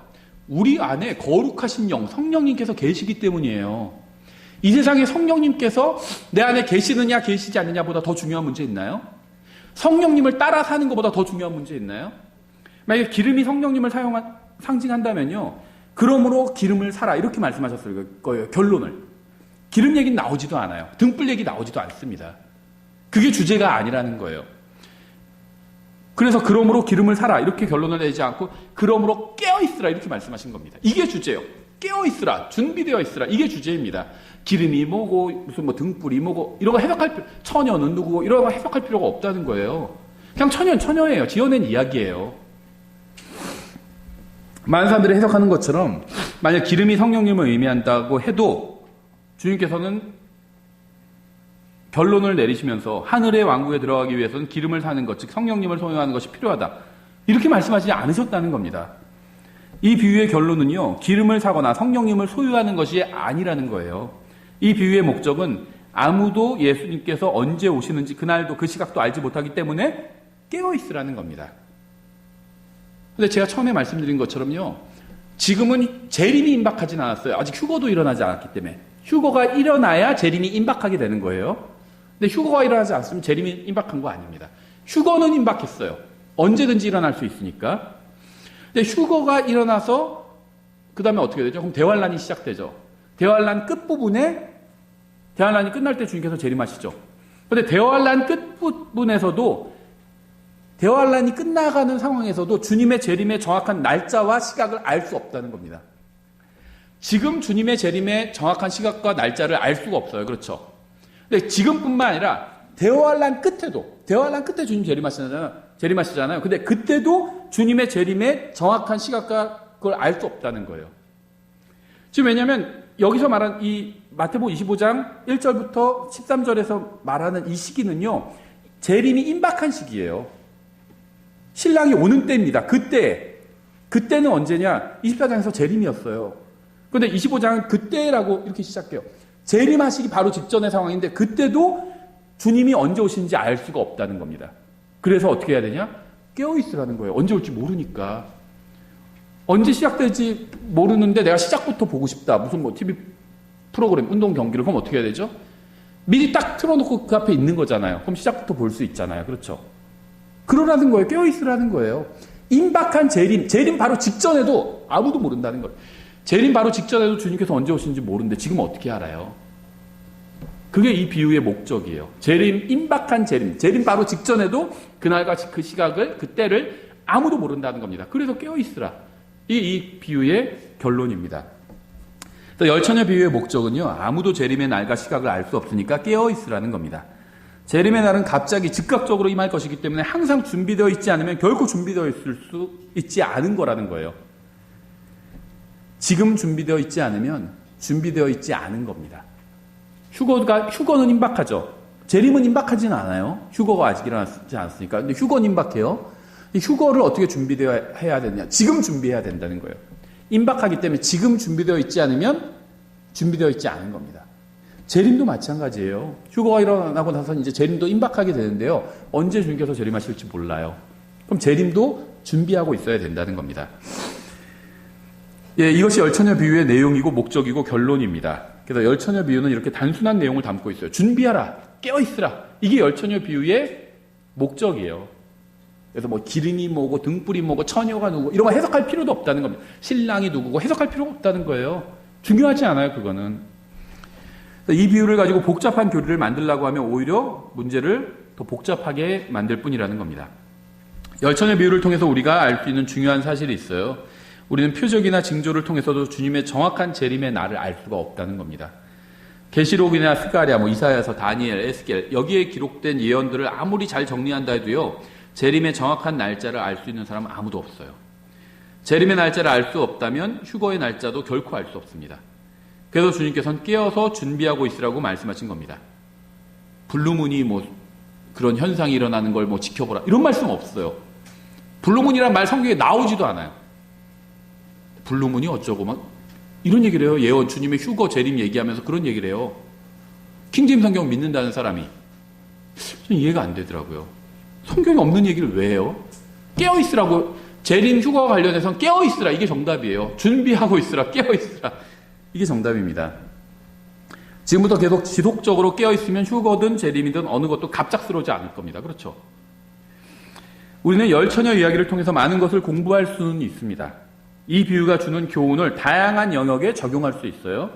우리 안에 거룩하신 영, 성령님께서 계시기 때문이에요. 이 세상에 성령님께서 내 안에 계시느냐 계시지 않느냐보다 더 중요한 문제 있나요? 성령님을 따라 사는 것보다 더 중요한 문제 있나요? 만약에 기름이 성령님을 상징한다면요. 그러므로 기름을 사라 이렇게 말씀하셨을 거예요. 결론을. 기름 얘기는 나오지도 않아요. 등불 얘기 나오지도 않습니다. 그게 주제가 아니라는 거예요. 그래서 그러므로 기름을 사라 이렇게 결론을 내지 않고 그러므로 깨어있으라 이렇게 말씀하신 겁니다. 이게 주제예요. 깨어있으라, 준비되어 있으라 이게 주제입니다. 기름이 뭐고 무슨 뭐 등불이 뭐고 이런 거 해석할 필요, 처녀는 누구고 이런 거 해석할 필요가 없다는 거예요. 그냥 처녀예요. 지어낸 이야기예요. 많은 사람들이 해석하는 것처럼 만약 기름이 성령님을 의미한다고 해도 주님께서는 결론을 내리시면서 하늘의 왕국에 들어가기 위해서는 기름을 사는 것, 즉 성령님을 소유하는 것이 필요하다. 이렇게 말씀하시지 않으셨다는 겁니다. 이 비유의 결론은요. 기름을 사거나 성령님을 소유하는 것이 아니라는 거예요. 이 비유의 목적은 아무도 예수님께서 언제 오시는지 그날도 그 시각도 알지 못하기 때문에 깨어있으라는 겁니다. 근데 제가 처음에 말씀드린 것처럼요. 지금은 재림이 임박하진 않았어요. 아직 휴거도 일어나지 않았기 때문에. 휴거가 일어나야 재림이 임박하게 되는 거예요. 근데 휴거가 일어나지 않았으면 재림이 임박한 거 아닙니다. 휴거는 임박했어요. 언제든지 일어날 수 있으니까. 근데 휴거가 일어나서 그 다음에 어떻게 되죠? 그럼 대환란이 시작되죠. 대환란 끝부분에 대환란이 끝날 때 주님께서 재림하시죠. 그런데 대환란 끝부분에서도 대환란이 끝나가는 상황에서도 주님의 재림의 정확한 날짜와 시각을 알 수 없다는 겁니다. 지금 주님의 재림의 정확한 시각과 날짜를 알 수가 없어요. 그렇죠? 근데 지금뿐만 아니라 대환란 끝에 주님 재림하시잖아요. 근데 그때도 주님의 재림의 정확한 시각과 그걸 알 수 없다는 거예요. 지금 왜냐하면 여기서 말한 이 마태복음 25장 1절부터 13절에서 말하는 이 시기는요. 재림이 임박한 시기예요. 신랑이 오는 때입니다. 그때는 언제냐? 24장에서 재림이었어요. 그런데 25장은 그때라고 이렇게 시작해요. 재림하시기 바로 직전의 상황인데 그때도 주님이 언제 오시는지 알 수가 없다는 겁니다. 그래서 어떻게 해야 되냐? 깨어있으라는 거예요. 언제 올지 모르니까. 언제 시작될지 모르는데 내가 시작부터 보고 싶다. 무슨 뭐 TV 프로그램, 운동 경기를 그럼 어떻게 해야 되죠? 미리 딱 틀어놓고 그 앞에 있는 거잖아요. 그럼 시작부터 볼 수 있잖아요. 그렇죠? 그러라는 거예요. 깨어있으라는 거예요. 임박한 재림 바로 직전에도 아무도 모른다는 거예요. 재림 바로 직전에도 주님께서 언제 오시는지 모르는데 지금 어떻게 알아요? 그게 이 비유의 목적이에요. 임박한 재림 바로 직전에도 그날과 그 시각을, 그때를 아무도 모른다는 겁니다. 그래서 깨어있으라. 이 비유의 결론입니다. 열처녀 비유의 목적은요, 아무도 재림의 날과 시각을 알 수 없으니까 깨어있으라는 겁니다. 재림의 날은 갑자기 즉각적으로 임할 것이기 때문에 항상 준비되어 있지 않으면 결코 준비되어 있을 수 있지 않은 거라는 거예요. 지금 준비되어 있지 않으면 준비되어 있지 않은 겁니다. 휴거는 임박하죠. 재림은 임박하지는 않아요. 휴거가 아직 일어나지 않았으니까. 근데 휴거는 임박해요. 이 휴거를 어떻게 준비해야 되느냐. 지금 준비해야 된다는 거예요. 임박하기 때문에 지금 준비되어 있지 않으면 준비되어 있지 않은 겁니다. 재림도 마찬가지예요. 휴거가 일어나고 나서는 이제 재림도 임박하게 되는데요. 언제 주님께서 재림하실지 몰라요. 그럼 재림도 준비하고 있어야 된다는 겁니다. 예, 이것이 열처녀 비유의 내용이고 목적이고 결론입니다. 그래서 열처녀 비유는 이렇게 단순한 내용을 담고 있어요. 준비하라, 깨어있으라. 이게 열처녀 비유의 목적이에요. 그래서 뭐 기름이 뭐고 등불이 뭐고 처녀가 누구고 이런 거 해석할 필요도 없다는 겁니다. 신랑이 누구고 해석할 필요가 없다는 거예요. 중요하지 않아요, 그거는. 이 비유를 가지고 복잡한 교리를 만들려고 하면 오히려 문제를 더 복잡하게 만들 뿐이라는 겁니다. 열처녀 비유를 통해서 우리가 알 수 있는 중요한 사실이 있어요. 우리는 표적이나 징조를 통해서도 주님의 정확한 재림의 날을 알 수가 없다는 겁니다. 계시록이나 스가랴, 이사야서, 다니엘, 에스겔 여기에 기록된 예언들을 아무리 잘 정리한다 해도요. 재림의 정확한 날짜를 알 수 있는 사람은 아무도 없어요. 재림의 날짜를 알 수 없다면 휴거의 날짜도 결코 알 수 없습니다. 그래서 주님께서는 깨어서 준비하고 있으라고 말씀하신 겁니다. 블루문이 그런 현상이 일어나는 걸 지켜보라 이런 말씀 없어요. 블루문이란 말 성경에 나오지도 않아요. 블루문이 어쩌고 이런 얘기를 해요. 예언 주님의 휴거 재림 얘기하면서 그런 얘기를 해요. 킹제임 성경 믿는다는 사람이 저는 이해가 안 되더라고요. 성경에 없는 얘기를 왜 해요? 깨어있으라고. 재림 휴거와 관련해서는 깨어있으라 이게 정답이에요. 준비하고 있으라, 깨어있으라 이게 정답입니다. 지금부터 계속 지속적으로 깨어있으면 휴거든 재림이든 어느 것도 갑작스러우지 않을 겁니다. 그렇죠? 우리는 열처녀 이야기를 통해서 많은 것을 공부할 수는 있습니다. 이 비유가 주는 교훈을 다양한 영역에 적용할 수 있어요.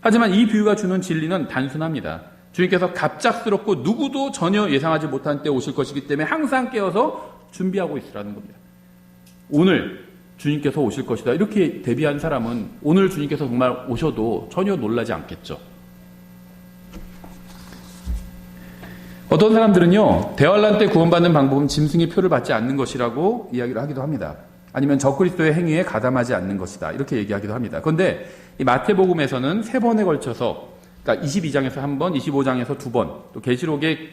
하지만 이 비유가 주는 진리는 단순합니다. 주님께서 갑작스럽고 누구도 전혀 예상하지 못한 때 오실 것이기 때문에 항상 깨어서 준비하고 있으라는 겁니다. 오늘 주님께서 오실 것이다. 이렇게 대비한 사람은 오늘 주님께서 정말 오셔도 전혀 놀라지 않겠죠. 어떤 사람들은요. 대환란 때 구원받는 방법은 짐승의 표를 받지 않는 것이라고 이야기를 하기도 합니다. 아니면 적그리스도의 행위에 가담하지 않는 것이다. 이렇게 얘기하기도 합니다. 그런데 이 마태복음에서는 3번에 걸쳐서 그러니까 22장에서 한 번, 25장에서 2번, 또 계시록에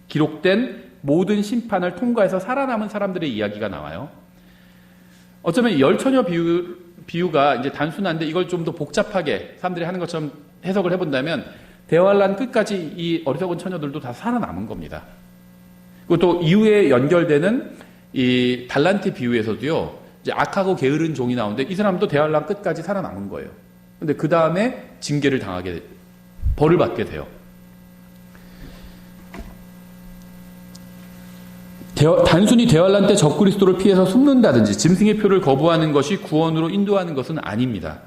기록된 모든 심판을 통과해서 살아남은 사람들의 이야기가 나와요. 어쩌면 열처녀 비유가 이제 단순한데 이걸 좀 더 복잡하게 사람들이 하는 것처럼 해석을 해본다면 대환란 끝까지 이 어리석은 처녀들도 다 살아남은 겁니다. 그리고 또 이후에 연결되는 이 달란트 비유에서도요, 이제 악하고 게으른 종이 나오는데 이 사람도 대환란 끝까지 살아남은 거예요. 근데 그 다음에 징계를 당하게, 벌을 받게 돼요. 단순히 대환란 때 적그리스도를 피해서 숨는다든지 짐승의 표를 거부하는 것이 구원으로 인도하는 것은 아닙니다.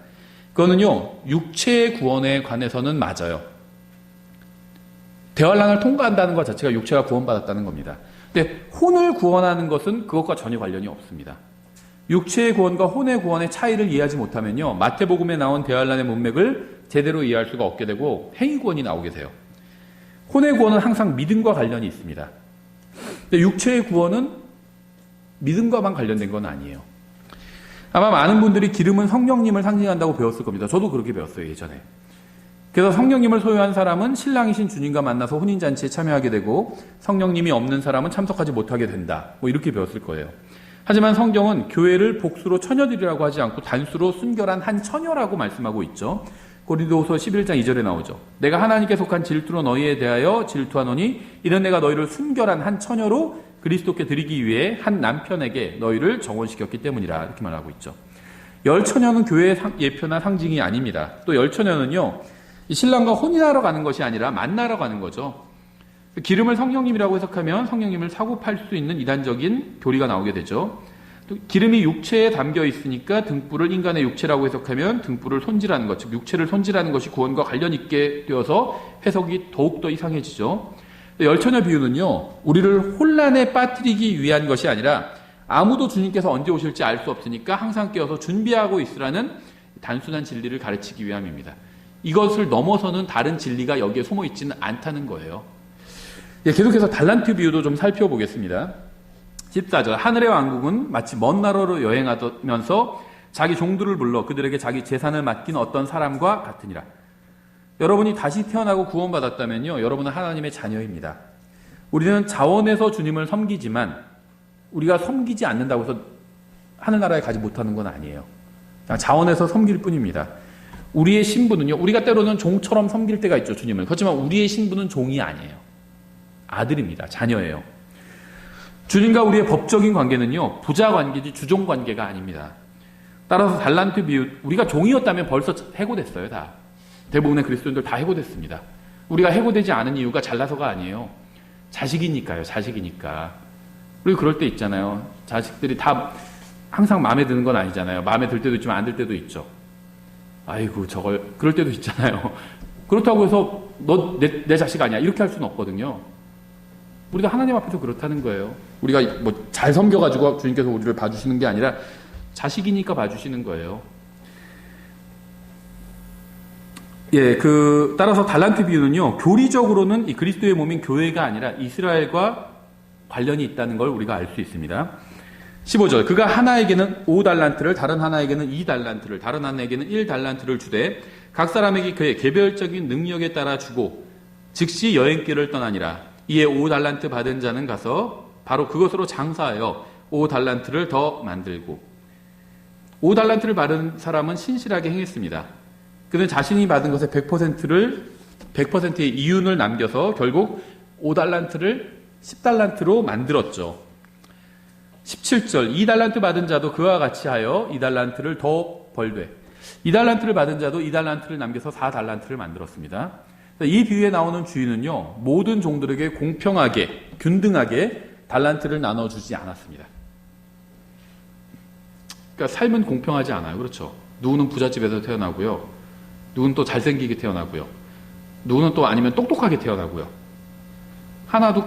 그거는요, 육체의 구원에 관해서는 맞아요. 대환란을 통과한다는 것 자체가 육체가 구원받았다는 겁니다. 근데 혼을 구원하는 것은 그것과 전혀 관련이 없습니다. 육체의 구원과 혼의 구원의 차이를 이해하지 못하면요, 마태복음에 나온 대환란의 문맥을 제대로 이해할 수가 없게 되고 행위 구원이 나오게 돼요. 혼의 구원은 항상 믿음과 관련이 있습니다. 근데 육체의 구원은 믿음과만 관련된 건 아니에요. 아마 많은 분들이 기름은 성령님을 상징한다고 배웠을 겁니다. 저도 그렇게 배웠어요, 예전에. 그래서 성령님을 소유한 사람은 신랑이신 주님과 만나서 혼인잔치에 참여하게 되고 성령님이 없는 사람은 참석하지 못하게 된다. 이렇게 배웠을 거예요. 하지만 성경은 교회를 복수로 처녀들이라고 하지 않고 단수로 순결한 한 처녀라고 말씀하고 있죠. 고린도후서 11장 2절에 나오죠. 내가 하나님께 속한 질투로 너희에 대하여 질투하노니 이는 내가 너희를 순결한 한 처녀로 그리스도께 드리기 위해 한 남편에게 너희를 정원시켰기 때문이라 이렇게 말하고 있죠. 열처녀는 교회의 예표나 상징이 아닙니다. 또 열처녀는요, 신랑과 혼인하러 가는 것이 아니라 만나러 가는 거죠. 기름을 성령님이라고 해석하면 성령님을 사고팔 수 있는 이단적인 교리가 나오게 되죠. 또 기름이 육체에 담겨 있으니까 등불을 인간의 육체라고 해석하면 등불을 손질하는 것, 즉 육체를 손질하는 것이 구원과 관련 있게 되어서 해석이 더욱더 이상해지죠. 열처녀 비유는요, 우리를 혼란에 빠뜨리기 위한 것이 아니라 아무도 주님께서 언제 오실지 알 수 없으니까 항상 깨어서 준비하고 있으라는 단순한 진리를 가르치기 위함입니다. 이것을 넘어서는 다른 진리가 여기에 숨어 있지는 않다는 거예요. 계속해서 달란트 비유도 좀 살펴보겠습니다. 14절, 하늘의 왕국은 마치 먼 나라로 여행하면서 자기 종들을 불러 그들에게 자기 재산을 맡긴 어떤 사람과 같으니라. 여러분이 다시 태어나고 구원받았다면요, 여러분은 하나님의 자녀입니다. 우리는 자원에서 주님을 섬기지만 우리가 섬기지 않는다고 해서 하늘나라에 가지 못하는 건 아니에요. 그냥 자원에서 섬길 뿐입니다. 우리의 신분은요, 우리가 때로는 종처럼 섬길 때가 있죠, 주님을. 그렇지만 우리의 신분은 종이 아니에요. 아들입니다. 자녀예요. 주님과 우리의 법적인 관계는요, 부자 관계지 주종 관계가 아닙니다. 따라서 달란트 비유, 우리가 종이었다면 벌써 해고됐어요, 다. 대부분의 그리스도인들 다 해고됐습니다. 우리가 해고되지 않은 이유가 잘나서가 아니에요. 자식이니까요, 자식이니까. 그리고 그럴 때 있잖아요. 자식들이 다 항상 마음에 드는 건 아니잖아요. 마음에 들 때도 있지만 안 들 때도 있죠. 아이고, 저걸, 그럴 때도 있잖아요. 그렇다고 해서 너 내 자식 아니야, 이렇게 할 수는 없거든요. 우리가 하나님 앞에서 그렇다는 거예요. 우리가 뭐 잘 섬겨가지고 주님께서 우리를 봐주시는 게 아니라 자식이니까 봐주시는 거예요. 예, 따라서 달란트 비유는요, 교리적으로는 이 그리스도의 몸인 교회가 아니라 이스라엘과 관련이 있다는 걸 우리가 알 수 있습니다. 15절, 그가 하나에게는 5달란트를, 다른 하나에게는 2달란트를, 다른 하나에게는 1달란트를 주되 각 사람에게 그의 개별적인 능력에 따라 주고 즉시 여행길을 떠나니라. 이에 5달란트 받은 자는 가서 바로 그것으로 장사하여 5달란트를 더 만들고, 5달란트를 받은 사람은 신실하게 행했습니다. 그는 자신이 받은 것의 100%의 이윤을 남겨서 결국 5달란트를 10달란트로 만들었죠. 17절, 2달란트 받은 자도 그와 같이 하여 2달란트를 더 벌되, 2달란트를 받은 자도 2달란트를 남겨서 4달란트를 만들었습니다. 이 비유에 나오는 주인은요, 모든 종들에게 공평하게, 균등하게 달란트를 나눠주지 않았습니다. 그러니까 삶은 공평하지 않아요. 그렇죠? 누구는 부잣집에서 태어나고요. 누구는 또 잘생기게 태어나고요. 누구는 또 아니면 똑똑하게 태어나고요. 하나도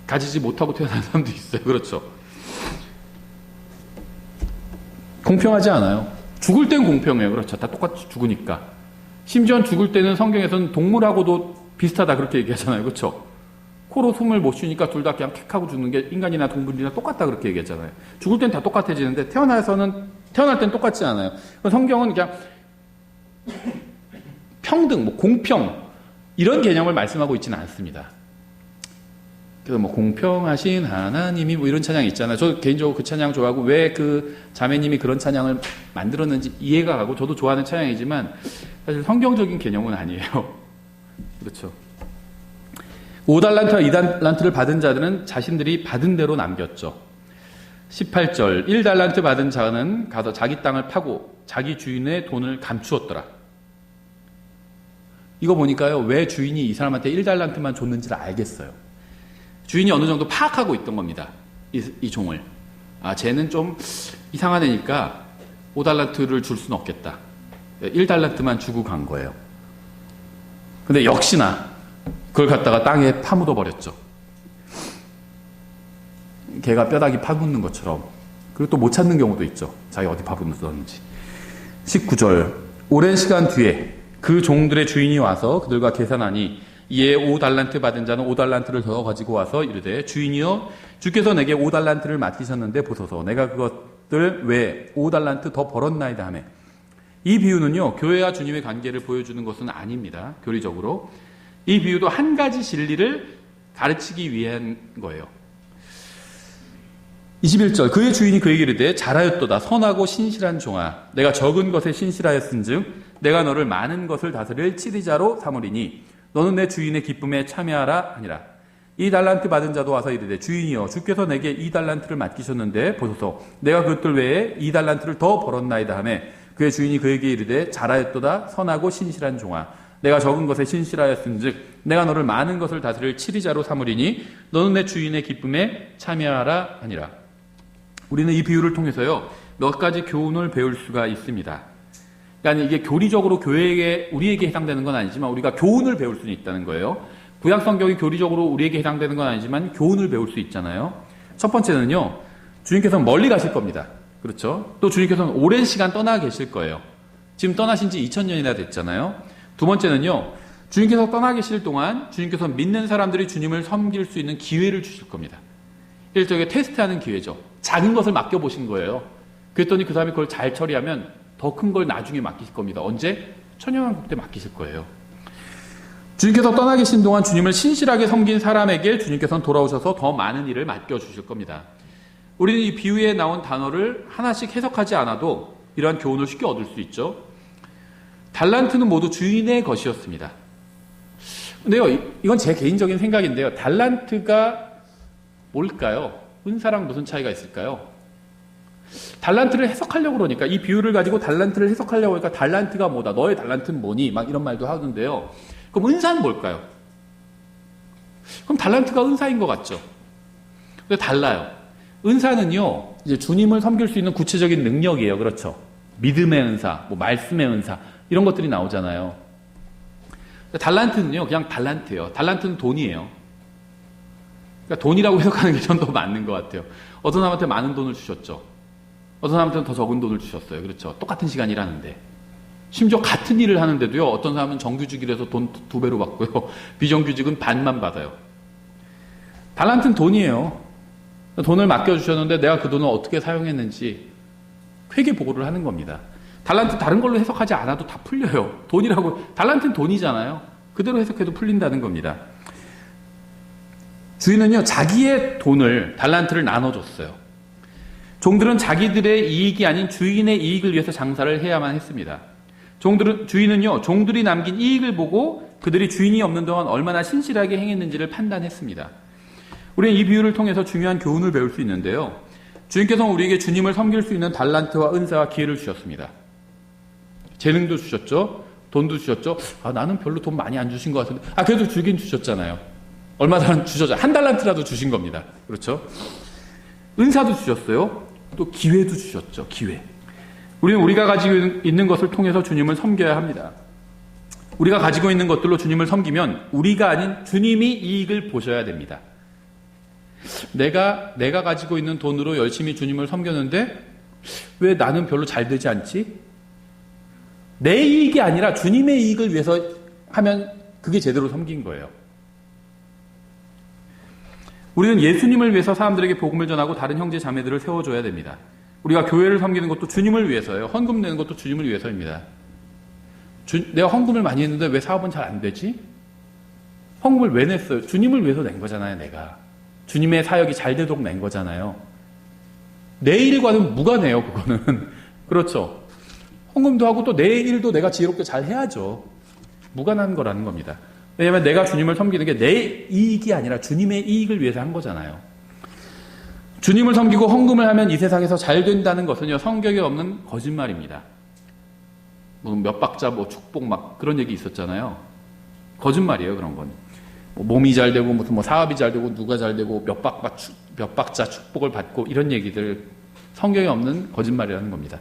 가지지 못하고 태어난 사람도 있어요. 그렇죠? 공평하지 않아요. 죽을 땐 공평해요. 그렇죠? 다 똑같이 죽으니까. 심지어 죽을 때는 성경에서는 동물하고도 비슷하다 그렇게 얘기하잖아요. 그렇죠? 코로 숨을 못 쉬니까 둘 다 그냥 킥 하고 죽는 게 인간이나 동물이나 똑같다 그렇게 얘기했잖아요. 죽을 땐 다 똑같아지는데 태어날 땐 똑같지 않아요. 성경은 그냥 평등, 뭐 공평 이런 개념을 말씀하고 있지는 않습니다. 그래서 뭐 공평하신 하나님이 뭐 이런 찬양이 있잖아요. 저 개인적으로 그 찬양 좋아하고 왜 그 자매님이 그런 찬양을 만들었는지 이해가 가고 저도 좋아하는 찬양이지만 사실 성경적인 개념은 아니에요. 그렇죠. 5달란트와 2달란트를 받은 자들은 자신들이 받은 대로 남겼죠. 18절, 1달란트 받은 자는 가서 자기 땅을 파고 자기 주인의 돈을 감추었더라. 이거 보니까요, 왜 주인이 이 사람한테 1달란트만 줬는지를 알겠어요. 주인이 어느 정도 파악하고 있던 겁니다. 이 종을. 아, 쟤는 좀 이상한 애니까 5달란트를 줄 수는 없겠다. 1달란트만 주고 간 거예요. 근데 역시나 그걸 갖다가 땅에 파묻어 버렸죠. 개가 뼈다귀 파묻는 것처럼. 그리고 또 못 찾는 경우도 있죠. 자기 어디 파묻었는지. 19절, 오랜 시간 뒤에 그 종들의 주인이 와서 그들과 계산하니 이에 5달란트 받은 자는 5달란트를 더 가지고 와서 이르되 주인이여 주께서 내게 5달란트를 맡기셨는데 보소서 내가 그것들 왜 5달란트 더 벌었나이다 하매. 이 비유는요, 교회와 주님의 관계를 보여주는 것은 아닙니다. 교리적으로. 이 비유도 한 가지 진리를 가르치기 위한 거예요. 21절, 그의 주인이 그에게 이르되 잘하였도다 선하고 신실한 종아 내가 적은 것에 신실하였은즉 내가 너를 많은 것을 다스릴 치리자로 삼으리니 너는 내 주인의 기쁨에 참여하라 하니라. 2달란트 받은 자도 와서 이르되 주인이여 주께서 내게 2달란트를 맡기셨는데 보소서 내가 그것들 외에 2달란트를 더 벌었나이다 하매 그의 주인이 그에게 이르되 잘하였도다 선하고 신실한 종아 내가 적은 것에 신실하였은즉 내가 너를 많은 것을 다스릴 치리자로 삼으리니 너는 내 주인의 기쁨에 참여하라 하니라. 우리는 이 비유를 통해서요, 몇 가지 교훈을 배울 수가 있습니다. 그러니까 이게 교리적으로 우리에게 해당되는 건 아니지만 우리가 교훈을 배울 수는 있다는 거예요. 구약 성경이 교리적으로 우리에게 해당되는 건 아니지만 교훈을 배울 수 있잖아요. 첫 번째는요, 주님께서는 멀리 가실 겁니다. 그렇죠? 또 주님께서는 오랜 시간 떠나 계실 거예요. 지금 떠나신 지 2000년이나 됐잖아요. 두 번째는요, 주님께서 떠나 계실 동안 주님께서 믿는 사람들이 주님을 섬길 수 있는 기회를 주실 겁니다. 일종의 테스트하는 기회죠. 작은 것을 맡겨보신 거예요. 그랬더니 그 사람이 그걸 잘 처리하면 더 큰 걸 나중에 맡기실 겁니다. 언제? 천년왕국 때 맡기실 거예요. 주님께서 떠나 계신 동안 주님을 신실하게 섬긴 사람에게 주님께서는 돌아오셔서 더 많은 일을 맡겨주실 겁니다. 우리는 이 비유에 나온 단어를 하나씩 해석하지 않아도 이러한 교훈을 쉽게 얻을 수 있죠. 달란트는 모두 주인의 것이었습니다. 근데요, 이건 제 개인적인 생각인데요. 달란트가 뭘까요? 은사랑 무슨 차이가 있을까요? 달란트를 해석하려고 그러니까, 이 비유를 가지고 달란트를 해석하려고 하니까 달란트가 뭐다, 너의 달란트는 뭐니? 막 이런 말도 하던데요. 그럼 은사는 뭘까요? 그럼 달란트가 은사인 것 같죠? 근데 달라요. 은사는요, 이제 주님을 섬길 수 있는 구체적인 능력이에요. 그렇죠? 믿음의 은사, 뭐 말씀의 은사, 이런 것들이 나오잖아요. 달란트는요, 그냥 달란트예요. 달란트는 돈이에요. 그러니까 돈이라고 해석하는 게 전 더 맞는 것 같아요. 어떤 사람한테 많은 돈을 주셨죠. 어떤 사람한테는 더 적은 돈을 주셨어요. 그렇죠? 똑같은 시간 일하는데. 심지어 같은 일을 하는데도요, 어떤 사람은 정규직이라서 돈 2배로 받고요, 비정규직은 반만 받아요. 달란트는 돈이에요. 돈을 맡겨주셨는데 내가 그 돈을 어떻게 사용했는지 회계 보고를 하는 겁니다. 달란트 다른 걸로 해석하지 않아도 다 풀려요. 돈이라고, 달란트는 돈이잖아요. 그대로 해석해도 풀린다는 겁니다. 주인은요, 자기의 돈을, 달란트를 나눠줬어요. 종들은 자기들의 이익이 아닌 주인의 이익을 위해서 장사를 해야만 했습니다. 주인은요, 종들이 남긴 이익을 보고 그들이 주인이 없는 동안 얼마나 신실하게 행했는지를 판단했습니다. 우리는 이 비유를 통해서 중요한 교훈을 배울 수 있는데요. 주님께서는 우리에게 주님을 섬길 수 있는 달란트와 은사와 기회를 주셨습니다. 재능도 주셨죠. 돈도 주셨죠. 나는 별로 돈 많이 안 주신 것 같은데. 그래도 주긴 주셨잖아요. 얼마나 주셨죠. 한 달란트라도 주신 겁니다. 그렇죠? 은사도 주셨어요. 또 기회도 주셨죠. 기회. 우리는 우리가 가지고 있는 것을 통해서 주님을 섬겨야 합니다. 우리가 가지고 있는 것들로 주님을 섬기면 우리가 아닌 주님이 이익을 보셔야 됩니다. 내가 가지고 있는 돈으로 열심히 주님을 섬겼는데 왜 나는 별로 잘 되지 않지? 내 이익이 아니라 주님의 이익을 위해서 하면 그게 제대로 섬긴 거예요. 우리는 예수님을 위해서 사람들에게 복음을 전하고 다른 형제 자매들을 세워줘야 됩니다. 우리가 교회를 섬기는 것도 주님을 위해서예요. 헌금 내는 것도 주님을 위해서입니다. 내가 헌금을 많이 했는데 왜 사업은 잘 안 되지? 헌금을 왜 냈어요? 주님을 위해서 낸 거잖아요, 내가. 주님의 사역이 잘 되도록 낸 거잖아요. 내 일과는 무관해요, 그거는. 그렇죠. 헌금도 하고 또 내 일도 내가 지혜롭게 잘 해야죠. 무관한 거라는 겁니다. 왜냐하면 내가 주님을 섬기는 게 내 이익이 아니라 주님의 이익을 위해서 한 거잖아요. 주님을 섬기고 헌금을 하면 이 세상에서 잘 된다는 것은요, 성경에 없는 거짓말입니다. 몇 박자 축복 그런 얘기 있었잖아요. 거짓말이에요, 그런 건. 몸이 잘 되고 무슨 사업이 잘 되고 누가 잘 되고 몇 박자 축복을 받고 이런 얘기들 성경에 없는 거짓말이라는 겁니다.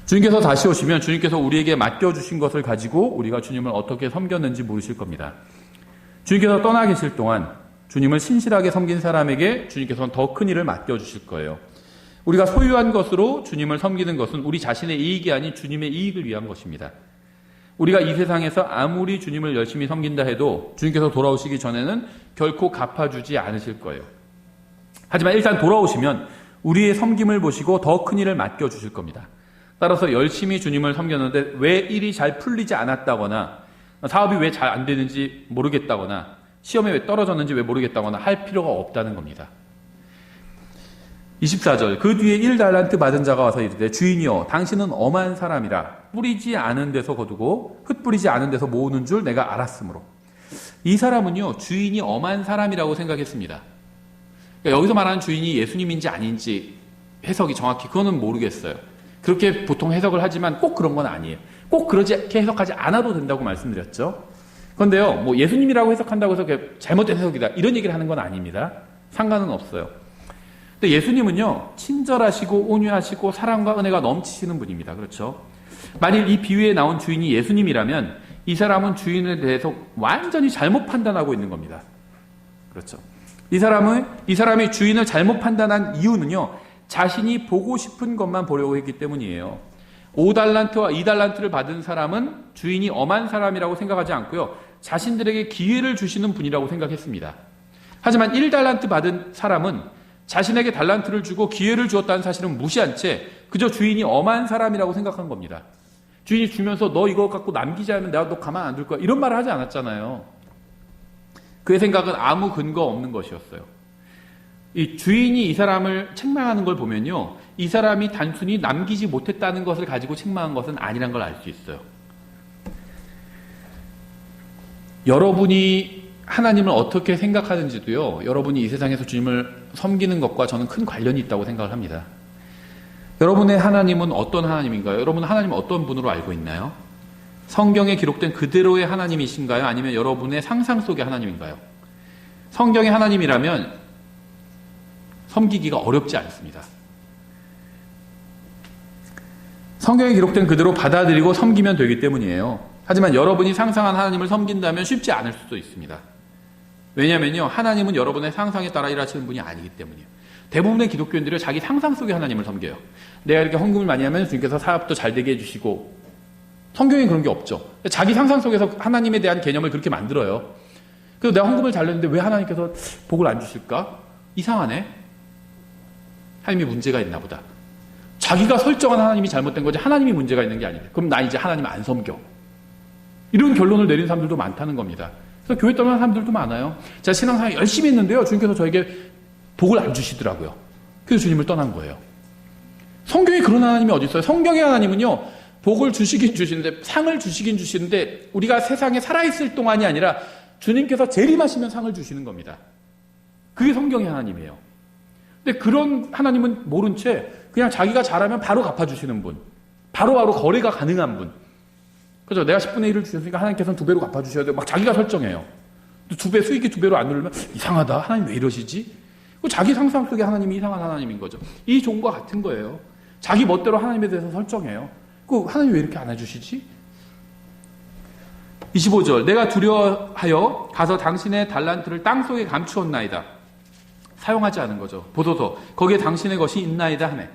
주님께서 다시 오시면 주님께서 우리에게 맡겨주신 것을 가지고 우리가 주님을 어떻게 섬겼는지 물으실 겁니다. 주님께서 떠나 계실 동안 주님을 신실하게 섬긴 사람에게 주님께서는 더 큰 일을 맡겨주실 거예요. 우리가 소유한 것으로 주님을 섬기는 것은 우리 자신의 이익이 아닌 주님의 이익을 위한 것입니다. 우리가 이 세상에서 아무리 주님을 열심히 섬긴다 해도 주님께서 돌아오시기 전에는 결코 갚아주지 않으실 거예요. 하지만 일단 돌아오시면 우리의 섬김을 보시고 더 큰 일을 맡겨주실 겁니다. 따라서 열심히 주님을 섬겼는데 왜 일이 잘 풀리지 않았다거나 사업이 왜 잘 안 되는지 모르겠다거나 시험에 왜 떨어졌는지 왜 모르겠다거나 할 필요가 없다는 겁니다. 24절 그 뒤에 1달란트 받은 자가 와서 이르되 주인이여 당신은 엄한 사람이라 뿌리지 않은 데서 거두고 흩뿌리지 않은 데서 모으는 줄 내가 알았으므로. 이 사람은요 주인이 엄한 사람이라고 생각했습니다. 그러니까 여기서 말하는 주인이 예수님인지 아닌지 해석이 정확히 그거는 모르겠어요. 그렇게 보통 해석을 하지만 꼭 그런 건 아니에요. 꼭 그렇게 해석하지 않아도 된다고 말씀드렸죠. 그런데요 예수님이라고 해석한다고 해서 잘못된 해석이다 이런 얘기를 하는 건 아닙니다. 상관은 없어요. 근데 예수님은요 친절하시고 온유하시고 사랑과 은혜가 넘치시는 분입니다. 그렇죠? 만일 이 비유에 나온 주인이 예수님이라면 이 사람은 주인에 대해서 완전히 잘못 판단하고 있는 겁니다. 그렇죠? 이 사람이 주인을 잘못 판단한 이유는요 자신이 보고 싶은 것만 보려고 했기 때문이에요. 5달란트와 2달란트를 받은 사람은 주인이 엄한 사람이라고 생각하지 않고요 자신들에게 기회를 주시는 분이라고 생각했습니다. 하지만 1달란트 받은 사람은 자신에게 달란트를 주고 기회를 주었다는 사실은 무시한 채 그저 주인이 엄한 사람이라고 생각한 겁니다. 주인이 주면서 너 이거 갖고 남기지 않으면 내가 너 가만 안 둘 거야 이런 말을 하지 않았잖아요. 그의 생각은 아무 근거 없는 것이었어요. 이 주인이 이 사람을 책망하는 걸 보면요, 이 사람이 단순히 남기지 못했다는 것을 가지고 책망한 것은 아니란 걸 알 수 있어요. 여러분이 하나님을 어떻게 생각하는지도요, 여러분이 이 세상에서 주님을 섬기는 것과 저는 큰 관련이 있다고 생각을 합니다. 여러분의 하나님은 어떤 하나님인가요? 여러분은 하나님을 어떤 분으로 알고 있나요? 성경에 기록된 그대로의 하나님이신가요? 아니면 여러분의 상상 속의 하나님인가요? 성경의 하나님이라면 섬기기가 어렵지 않습니다. 성경에 기록된 그대로 받아들이고 섬기면 되기 때문이에요. 하지만 여러분이 상상한 하나님을 섬긴다면 쉽지 않을 수도 있습니다. 왜냐하면요, 하나님은 여러분의 상상에 따라 일하시는 분이 아니기 때문이에요. 대부분의 기독교인들은 자기 상상 속의 하나님을 섬겨요. 내가 이렇게 헌금을 많이 하면 주님께서 사업도 잘 되게 해주시고, 성경에 그런 게 없죠. 자기 상상 속에서 하나님에 대한 개념을 그렇게 만들어요. 그래서 내가 헌금을 잘 냈는데 왜 하나님께서 복을 안 주실까? 이상하네. 하나님이 문제가 있나 보다. 자기가 설정한 하나님이 잘못된 거지 하나님이 문제가 있는 게 아니래. 그럼 나 이제 하나님 안 섬겨. 이런 결론을 내리는 사람들도 많다는 겁니다. 그래서 교회 떠나는 사람들도 많아요. 제가 신앙생활 열심히 했는데요, 주님께서 저에게 복을 안 주시더라고요. 그래서 주님을 떠난 거예요. 성경에 그런 하나님이 어디 있어요? 성경의 하나님은요, 복을 주시긴 주시는데, 상을 주시긴 주시는데, 우리가 세상에 살아있을 동안이 아니라 주님께서 재림하시면 상을 주시는 겁니다. 그게 성경의 하나님이에요. 근데 그런 하나님은 모른 채 그냥 자기가 잘하면 바로 갚아주시는 분, 바로바로 거래가 가능한 분. 그죠? 내가 10분의 1을 주셨으니까 하나님께서는 2배로 갚아주셔야 돼요. 막 자기가 설정해요. 2배, 수익이 2배로 안 누르면 이상하다. 하나님 왜 이러시지? 자기 상상 속에 하나님이 이상한 하나님인 거죠. 이 종과 같은 거예요. 자기 멋대로 하나님에 대해서 설정해요. 하나님 왜 이렇게 안 해주시지? 25절, 내가 두려워하여 가서 당신의 달란트를 땅속에 감추었나이다. 사용하지 않은 거죠. 보소서, 거기에 당신의 것이 있나이다 하네.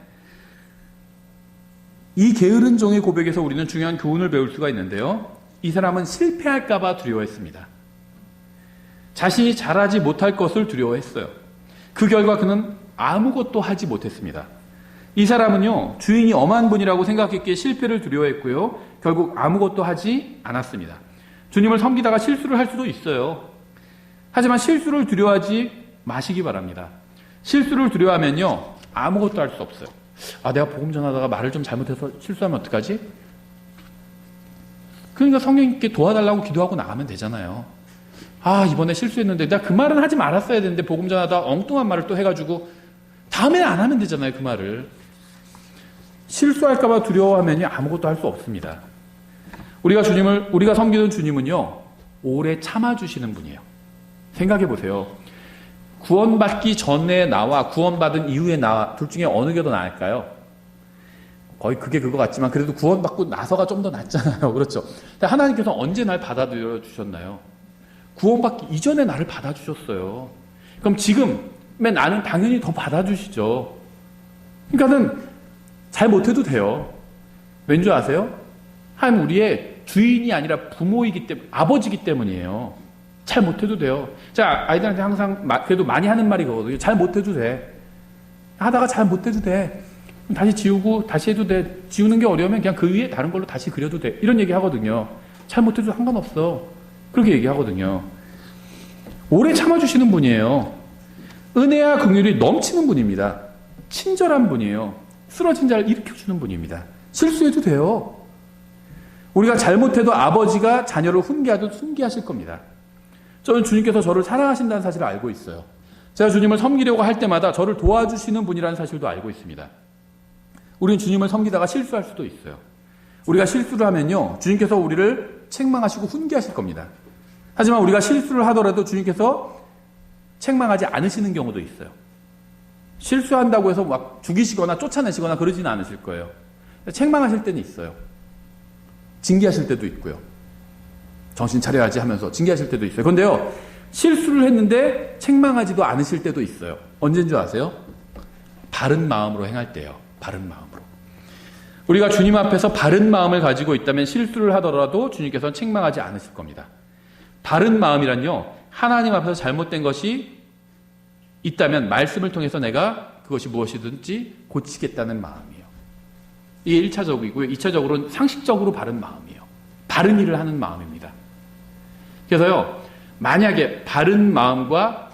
이 게으른 종의 고백에서 우리는 중요한 교훈을 배울 수가 있는데요. 이 사람은 실패할까봐 두려워했습니다. 자신이 잘하지 못할 것을 두려워했어요. 그 결과 그는 아무것도 하지 못했습니다. 이 사람은요, 주인이 엄한 분이라고 생각했기에 실패를 두려워했고요, 결국 아무것도 하지 않았습니다. 주님을 섬기다가 실수를 할 수도 있어요. 하지만 실수를 두려워하지 마시기 바랍니다. 실수를 두려워하면요, 아무것도 할 수 없어요. 내가 복음 전하다가 말을 좀 잘못해서 실수하면 어떡하지? 그러니까 성령님께 도와달라고 기도하고 나가면 되잖아요. 이번에 실수했는데 내가 그 말은 하지 말았어야 되는데 복음 전하다 엉뚱한 말을 또 해가지고 다음에는 안 하면 되잖아요, 그 말을. 실수할까봐 두려워하면요, 아무것도 할 수 없습니다. 우리가 섬기는 주님은요, 오래 참아주시는 분이에요. 생각해 보세요. 구원받기 전에 나와 구원받은 이후에 나와 둘 중에 어느 게 더 나을까요? 거의 그게 그거 같지만 그래도 구원받고 나서가 좀 더 낫잖아요. 그렇죠? 근데 하나님께서 언제 날 받아들여 주셨나요? 구원받기 이전에 나를 받아주셨어요. 그럼 지금의 나는 당연히 더 받아주시죠. 그러니까는 잘 못해도 돼요. 왠 줄 아세요? 하나님 우리의 주인이 아니라 부모이기 때문에, 아버지이기 때문이에요. 잘 못해도 돼요. 자, 아이들한테 항상 그래도 많이 하는 말이 그거거든요. 잘 못해도 돼. 하다가 잘 못해도 돼. 다시 지우고 다시 해도 돼. 지우는 게 어려우면 그냥 그 위에 다른 걸로 다시 그려도 돼. 이런 얘기 하거든요. 잘 못해도 상관없어. 그렇게 얘기하거든요. 오래 참아주시는 분이에요. 은혜와 긍휼이 넘치는 분입니다. 친절한 분이에요. 쓰러진 자를 일으켜주는 분입니다. 실수해도 돼요. 우리가 잘못해도 아버지가 자녀를 훈계하듯 훈계하실 겁니다. 저는 주님께서 저를 사랑하신다는 사실을 알고 있어요. 제가 주님을 섬기려고 할 때마다 저를 도와주시는 분이라는 사실도 알고 있습니다. 우리는 주님을 섬기다가 실수할 수도 있어요. 우리가 실수를 하면요, 주님께서 우리를 책망하시고 훈계하실 겁니다. 하지만 우리가 실수를 하더라도 주님께서 책망하지 않으시는 경우도 있어요. 실수한다고 해서 막 죽이시거나 쫓아내시거나 그러지는 않으실 거예요. 책망하실 때는 있어요. 징계하실 때도 있고요. 정신 차려야지 하면서 징계하실 때도 있어요. 그런데요, 실수를 했는데 책망하지도 않으실 때도 있어요. 언제인 줄 아세요? 바른 마음으로 행할 때요. 바른 마음으로. 우리가 주님 앞에서 바른 마음을 가지고 있다면 실수를 하더라도 주님께서는 책망하지 않으실 겁니다. 바른 마음이란요, 하나님 앞에서 잘못된 것이 있다면 말씀을 통해서 내가 그것이 무엇이든지 고치겠다는 마음이에요. 이게 1차적이고요. 2차적으로는 상식적으로 바른 마음이에요. 바른 일을 하는 마음입니다. 그래서요, 만약에 바른 마음과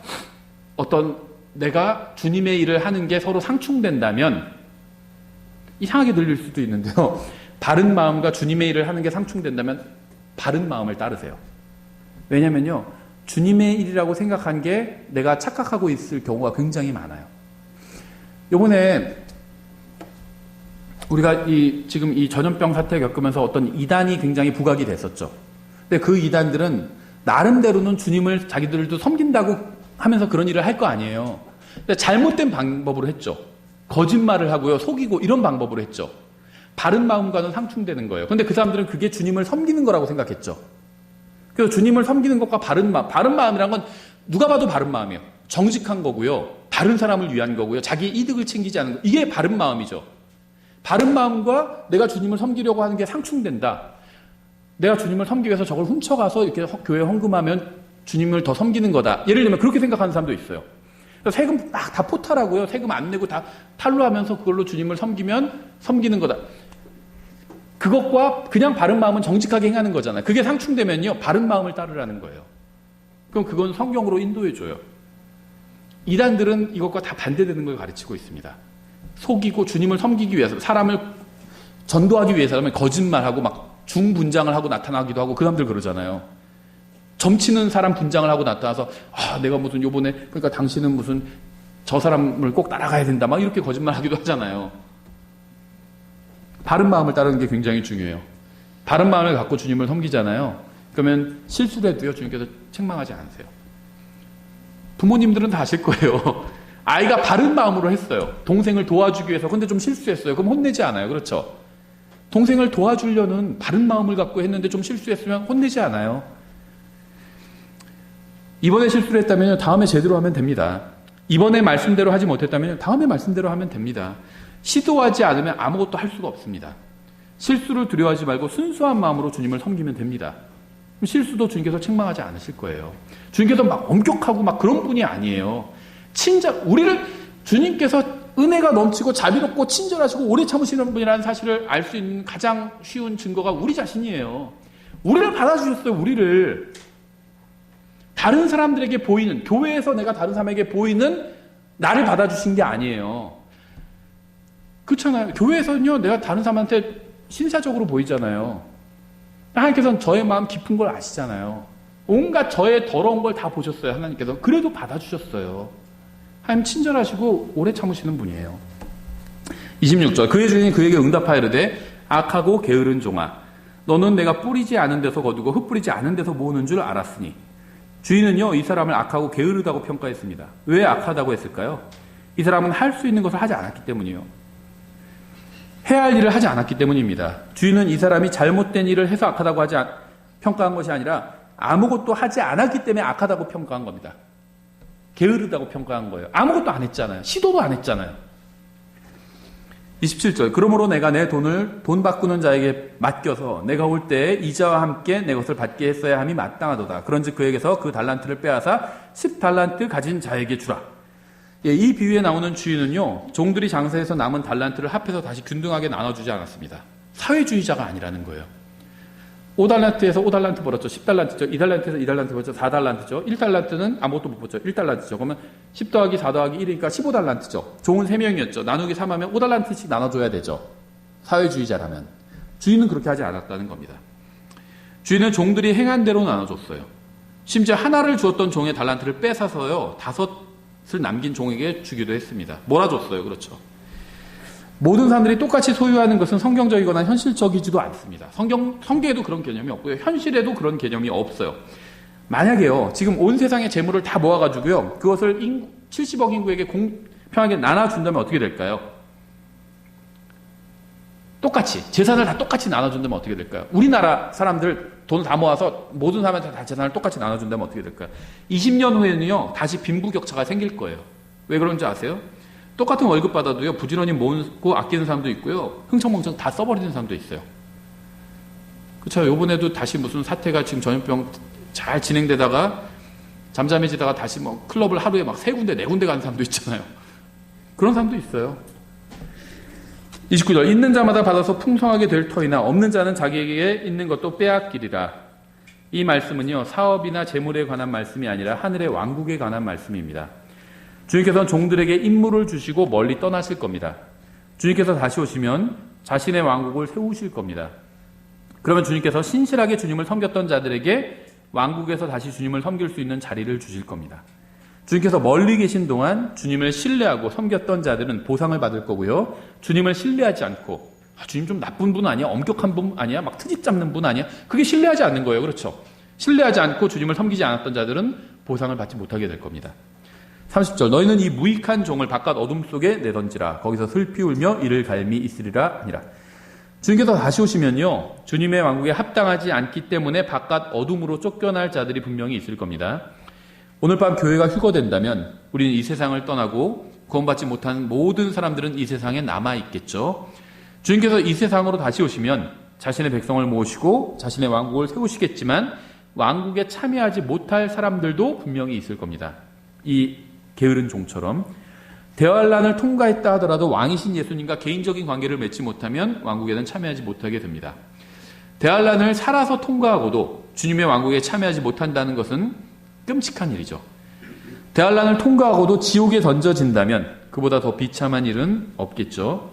어떤 내가 주님의 일을 하는 게 서로 상충된다면, 이상하게 들릴 수도 있는데요. 바른 마음과 주님의 일을 하는 게 상충된다면 바른 마음을 따르세요. 왜냐면요, 주님의 일이라고 생각한 게 내가 착각하고 있을 경우가 굉장히 많아요. 요번에 우리가 지금 이 전염병 사태 겪으면서 어떤 이단이 굉장히 부각이 됐었죠. 근데 그 이단들은 나름대로는 주님을 자기들도 섬긴다고 하면서 그런 일을 할 거 아니에요. 근데 잘못된 방법으로 했죠. 거짓말을 하고요, 속이고 이런 방법으로 했죠. 바른 마음과는 상충되는 거예요. 근데 그 사람들은 그게 주님을 섬기는 거라고 생각했죠. 그래서 주님을 섬기는 것과 바른 마음이란 건 누가 봐도 바른 마음이에요. 정직한 거고요, 다른 사람을 위한 거고요, 자기 이득을 챙기지 않는 거, 이게 바른 마음이죠. 바른 마음과 내가 주님을 섬기려고 하는 게 상충된다. 내가 주님을 섬기기 위해서 저걸 훔쳐가서 이렇게 교회에 헌금하면 주님을 더 섬기는 거다. 예를 들면 그렇게 생각하는 사람도 있어요. 세금 막 다 포탈하고요, 세금 안 내고 다 탈루하면서 그걸로 주님을 섬기면 섬기는 거다. 그것과 그냥 바른 마음은 정직하게 행하는 거잖아요. 그게 상충되면요, 바른 마음을 따르라는 거예요. 그럼 그건 성경으로 인도해줘요. 이단들은 이것과 다 반대되는 걸 가르치고 있습니다. 속이고 주님을 섬기기 위해서, 사람을 전도하기 위해서라면 거짓말하고 막 중분장을 하고 나타나기도 하고, 그 사람들 그러잖아요. 점치는 사람 분장을 하고 나타나서, 내가 무슨 요번에, 그러니까 당신은 무슨 저 사람을 꼭 따라가야 된다, 막 이렇게 거짓말 하기도 하잖아요. 바른 마음을 따르는 게 굉장히 중요해요. 바른 마음을 갖고 주님을 섬기잖아요. 그러면 실수를 해도요, 주님께서 책망하지 않으세요. 부모님들은 다 아실 거예요. 아이가 바른 마음으로 했어요. 동생을 도와주기 위해서. 근데 좀 실수했어요. 그럼 혼내지 않아요. 그렇죠? 동생을 도와주려는 바른 마음을 갖고 했는데 좀 실수했으면 혼내지 않아요. 이번에 실수를 했다면 다음에 제대로 하면 됩니다. 이번에 말씀대로 하지 못했다면 다음에 말씀대로 하면 됩니다. 시도하지 않으면 아무것도 할 수가 없습니다. 실수를 두려워하지 말고 순수한 마음으로 주님을 섬기면 됩니다. 실수도 주님께서 책망하지 않으실 거예요. 주님께서 막 엄격하고 막 그런 분이 아니에요. 우리를 주님께서 은혜가 넘치고 자비롭고 친절하시고 오래 참으시는 분이라는 사실을 알 수 있는 가장 쉬운 증거가 우리 자신이에요. 우리를 받아주셨어요. 우리를. 다른 사람들에게 보이는, 교회에서 내가 다른 사람에게 보이는 나를 받아주신 게 아니에요. 그렇잖아요. 교회에서는요, 내가 다른 사람한테 신사적으로 보이잖아요. 하나님께서는 저의 마음 깊은 걸 아시잖아요. 온갖 저의 더러운 걸 다 보셨어요. 하나님께서. 그래도 받아주셨어요. 하나님 친절하시고 오래 참으시는 분이에요. 26절. 그의 주인이 그에게 응답하여 이르되 악하고 게으른 종아, 너는 내가 뿌리지 않은 데서 거두고 흩뿌리지 않은 데서 모으는 줄 알았으니. 주인은요, 이 사람을 악하고 게으르다고 평가했습니다. 왜 악하다고 했을까요? 이 사람은 할 수 있는 것을 하지 않았기 때문이요. 해야 할 일을 하지 않았기 때문입니다. 주인은 이 사람이 잘못된 일을 해서 악하다고 평가한 것이 아니라 아무것도 하지 않았기 때문에 악하다고 평가한 겁니다. 게으르다고 평가한 거예요. 아무것도 안 했잖아요. 시도도 안 했잖아요. 27절. 그러므로 내가 내 돈을 돈 바꾸는 자에게 맡겨서 내가 올 때에 이자와 함께 내 것을 받게 했어야 함이 마땅하도다. 그런즉 그에게서 그 달란트를 빼앗아 10달란트 가진 자에게 주라. 이 비유에 나오는 주인은요, 종들이 장사해서 남은 달란트를 합해서 다시 균등하게 나눠주지 않았습니다. 사회주의자가 아니라는 거예요. 5달란트에서 5달란트 벌었죠. 10달란트죠. 2달란트에서 2달란트 벌었죠. 4달란트죠. 1달란트는 아무것도 못 벌었죠. 1달란트죠. 그러면 10 더하기 4 더하기 1이니까 15달란트죠. 종은 3명이었죠. 나누기 3하면 5달란트씩 나눠줘야 되죠. 사회주의자라면. 주인은 그렇게 하지 않았다는 겁니다. 주인은 종들이 행한 대로 나눠줬어요. 심지어 하나를 주었던 종의 달란트를 뺏어서요, 5을 남긴 종에게 주기도 했습니다. 몰아줬어요. 그렇죠. 모든 사람들이 똑같이 소유하는 것은 성경적이거나 현실적이지도 않습니다. 성경에도 그런 개념이 없고요. 현실에도 그런 개념이 없어요. 만약에요, 지금 온 세상의 재물을 다 모아가지고요, 그것을 70억 인구에게 공평하게 나눠준다면 어떻게 될까요? 똑같이, 재산을 다 똑같이 나눠준다면 어떻게 될까요? 우리나라 사람들 돈을 다 모아서 모든 사람한테 다 재산을 똑같이 나눠준다면 어떻게 될까요? 20년 후에는요, 다시 빈부격차가 생길 거예요. 왜 그런지 아세요? 똑같은 월급 받아도요, 부지런히 모으고 아끼는 사람도 있고요, 흥청망청 다 써버리는 사람도 있어요. 그렇죠. 요번에도 다시 무슨 사태가 지금 전염병 잘 진행되다가 잠잠해지다가 다시 뭐 클럽을 하루에 막 3군데, 4군데 가는 사람도 있잖아요. 그런 사람도 있어요. 29절. 있는 자마다 받아서 풍성하게 될 터이나 없는 자는 자기에게 있는 것도 빼앗기리라. 이 말씀은요, 사업이나 재물에 관한 말씀이 아니라 하늘의 왕국에 관한 말씀입니다. 주님께서는 종들에게 임무를 주시고 멀리 떠나실 겁니다. 주님께서 다시 오시면 자신의 왕국을 세우실 겁니다. 그러면 주님께서 신실하게 주님을 섬겼던 자들에게 왕국에서 다시 주님을 섬길 수 있는 자리를 주실 겁니다. 주님께서 멀리 계신 동안 주님을 신뢰하고 섬겼던 자들은 보상을 받을 거고요. 주님을 신뢰하지 않고 주님 좀 나쁜 분 아니야? 엄격한 분 아니야? 막 트집 잡는 분 아니야? 그게 신뢰하지 않는 거예요. 그렇죠? 신뢰하지 않고 주님을 섬기지 않았던 자들은 보상을 받지 못하게 될 겁니다. 30절 너희는 이 무익한 종을 바깥 어둠 속에 내던지라. 거기서 슬피 울며 이를 갈미 있으리라 아니라. 주님께서 다시 오시면요, 주님의 왕국에 합당하지 않기 때문에 바깥 어둠으로 쫓겨날 자들이 분명히 있을 겁니다. 오늘 밤 교회가 휴거된다면 우리는 이 세상을 떠나고 구원받지 못한 모든 사람들은 이 세상에 남아있겠죠. 주님께서 이 세상으로 다시 오시면 자신의 백성을 모으시고 자신의 왕국을 세우시겠지만 왕국에 참여하지 못할 사람들도 분명히 있을 겁니다. 이 게으른 종처럼 대환란을 통과했다 하더라도 왕이신 예수님과 개인적인 관계를 맺지 못하면 왕국에는 참여하지 못하게 됩니다. 대환란을 살아서 통과하고도 주님의 왕국에 참여하지 못한다는 것은 끔찍한 일이죠. 대환란을 통과하고도 지옥에 던져진다면 그보다 더 비참한 일은 없겠죠.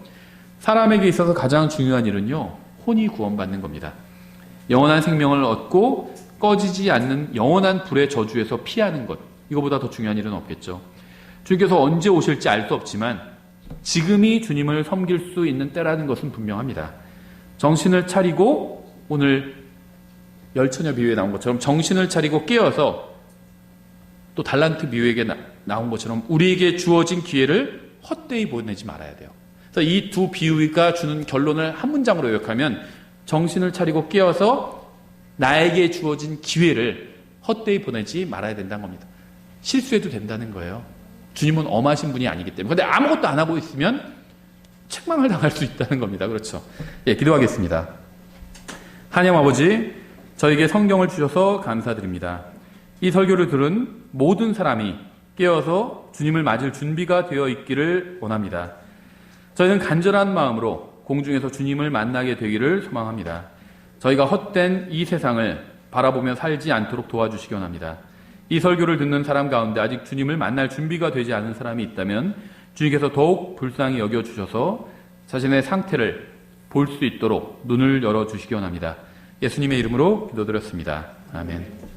사람에게 있어서 가장 중요한 일은요, 혼이 구원받는 겁니다. 영원한 생명을 얻고 꺼지지 않는 영원한 불의 저주에서 피하는 것, 이거보다 더 중요한 일은 없겠죠. 주님께서 언제 오실지 알 수 없지만 지금이 주님을 섬길 수 있는 때라는 것은 분명합니다. 정신을 차리고, 오늘 열처녀 비유에 나온 것처럼 정신을 차리고 깨어서, 또 달란트 비유에게 나온 것처럼 우리에게 주어진 기회를 헛되이 보내지 말아야 돼요. 그래서 이 두 비유가 주는 결론을 한 문장으로 요약하면 정신을 차리고 깨어서 나에게 주어진 기회를 헛되이 보내지 말아야 된다는 겁니다. 실수해도 된다는 거예요. 주님은 엄하신 분이 아니기 때문에. 그런데 아무것도 안 하고 있으면 책망을 당할 수 있다는 겁니다. 그렇죠? 예, 기도하겠습니다. 하나님 아버지, 저에게 성경을 주셔서 감사드립니다. 이 설교를 들은 모든 사람이 깨어서 주님을 맞을 준비가 되어 있기를 원합니다. 저희는 간절한 마음으로 공중에서 주님을 만나게 되기를 소망합니다. 저희가 헛된 이 세상을 바라보며 살지 않도록 도와주시기 원합니다. 이 설교를 듣는 사람 가운데 아직 주님을 만날 준비가 되지 않은 사람이 있다면 주님께서 더욱 불쌍히 여겨주셔서 자신의 상태를 볼 수 있도록 눈을 열어주시기 원합니다. 예수님의 이름으로 기도드렸습니다. 아멘.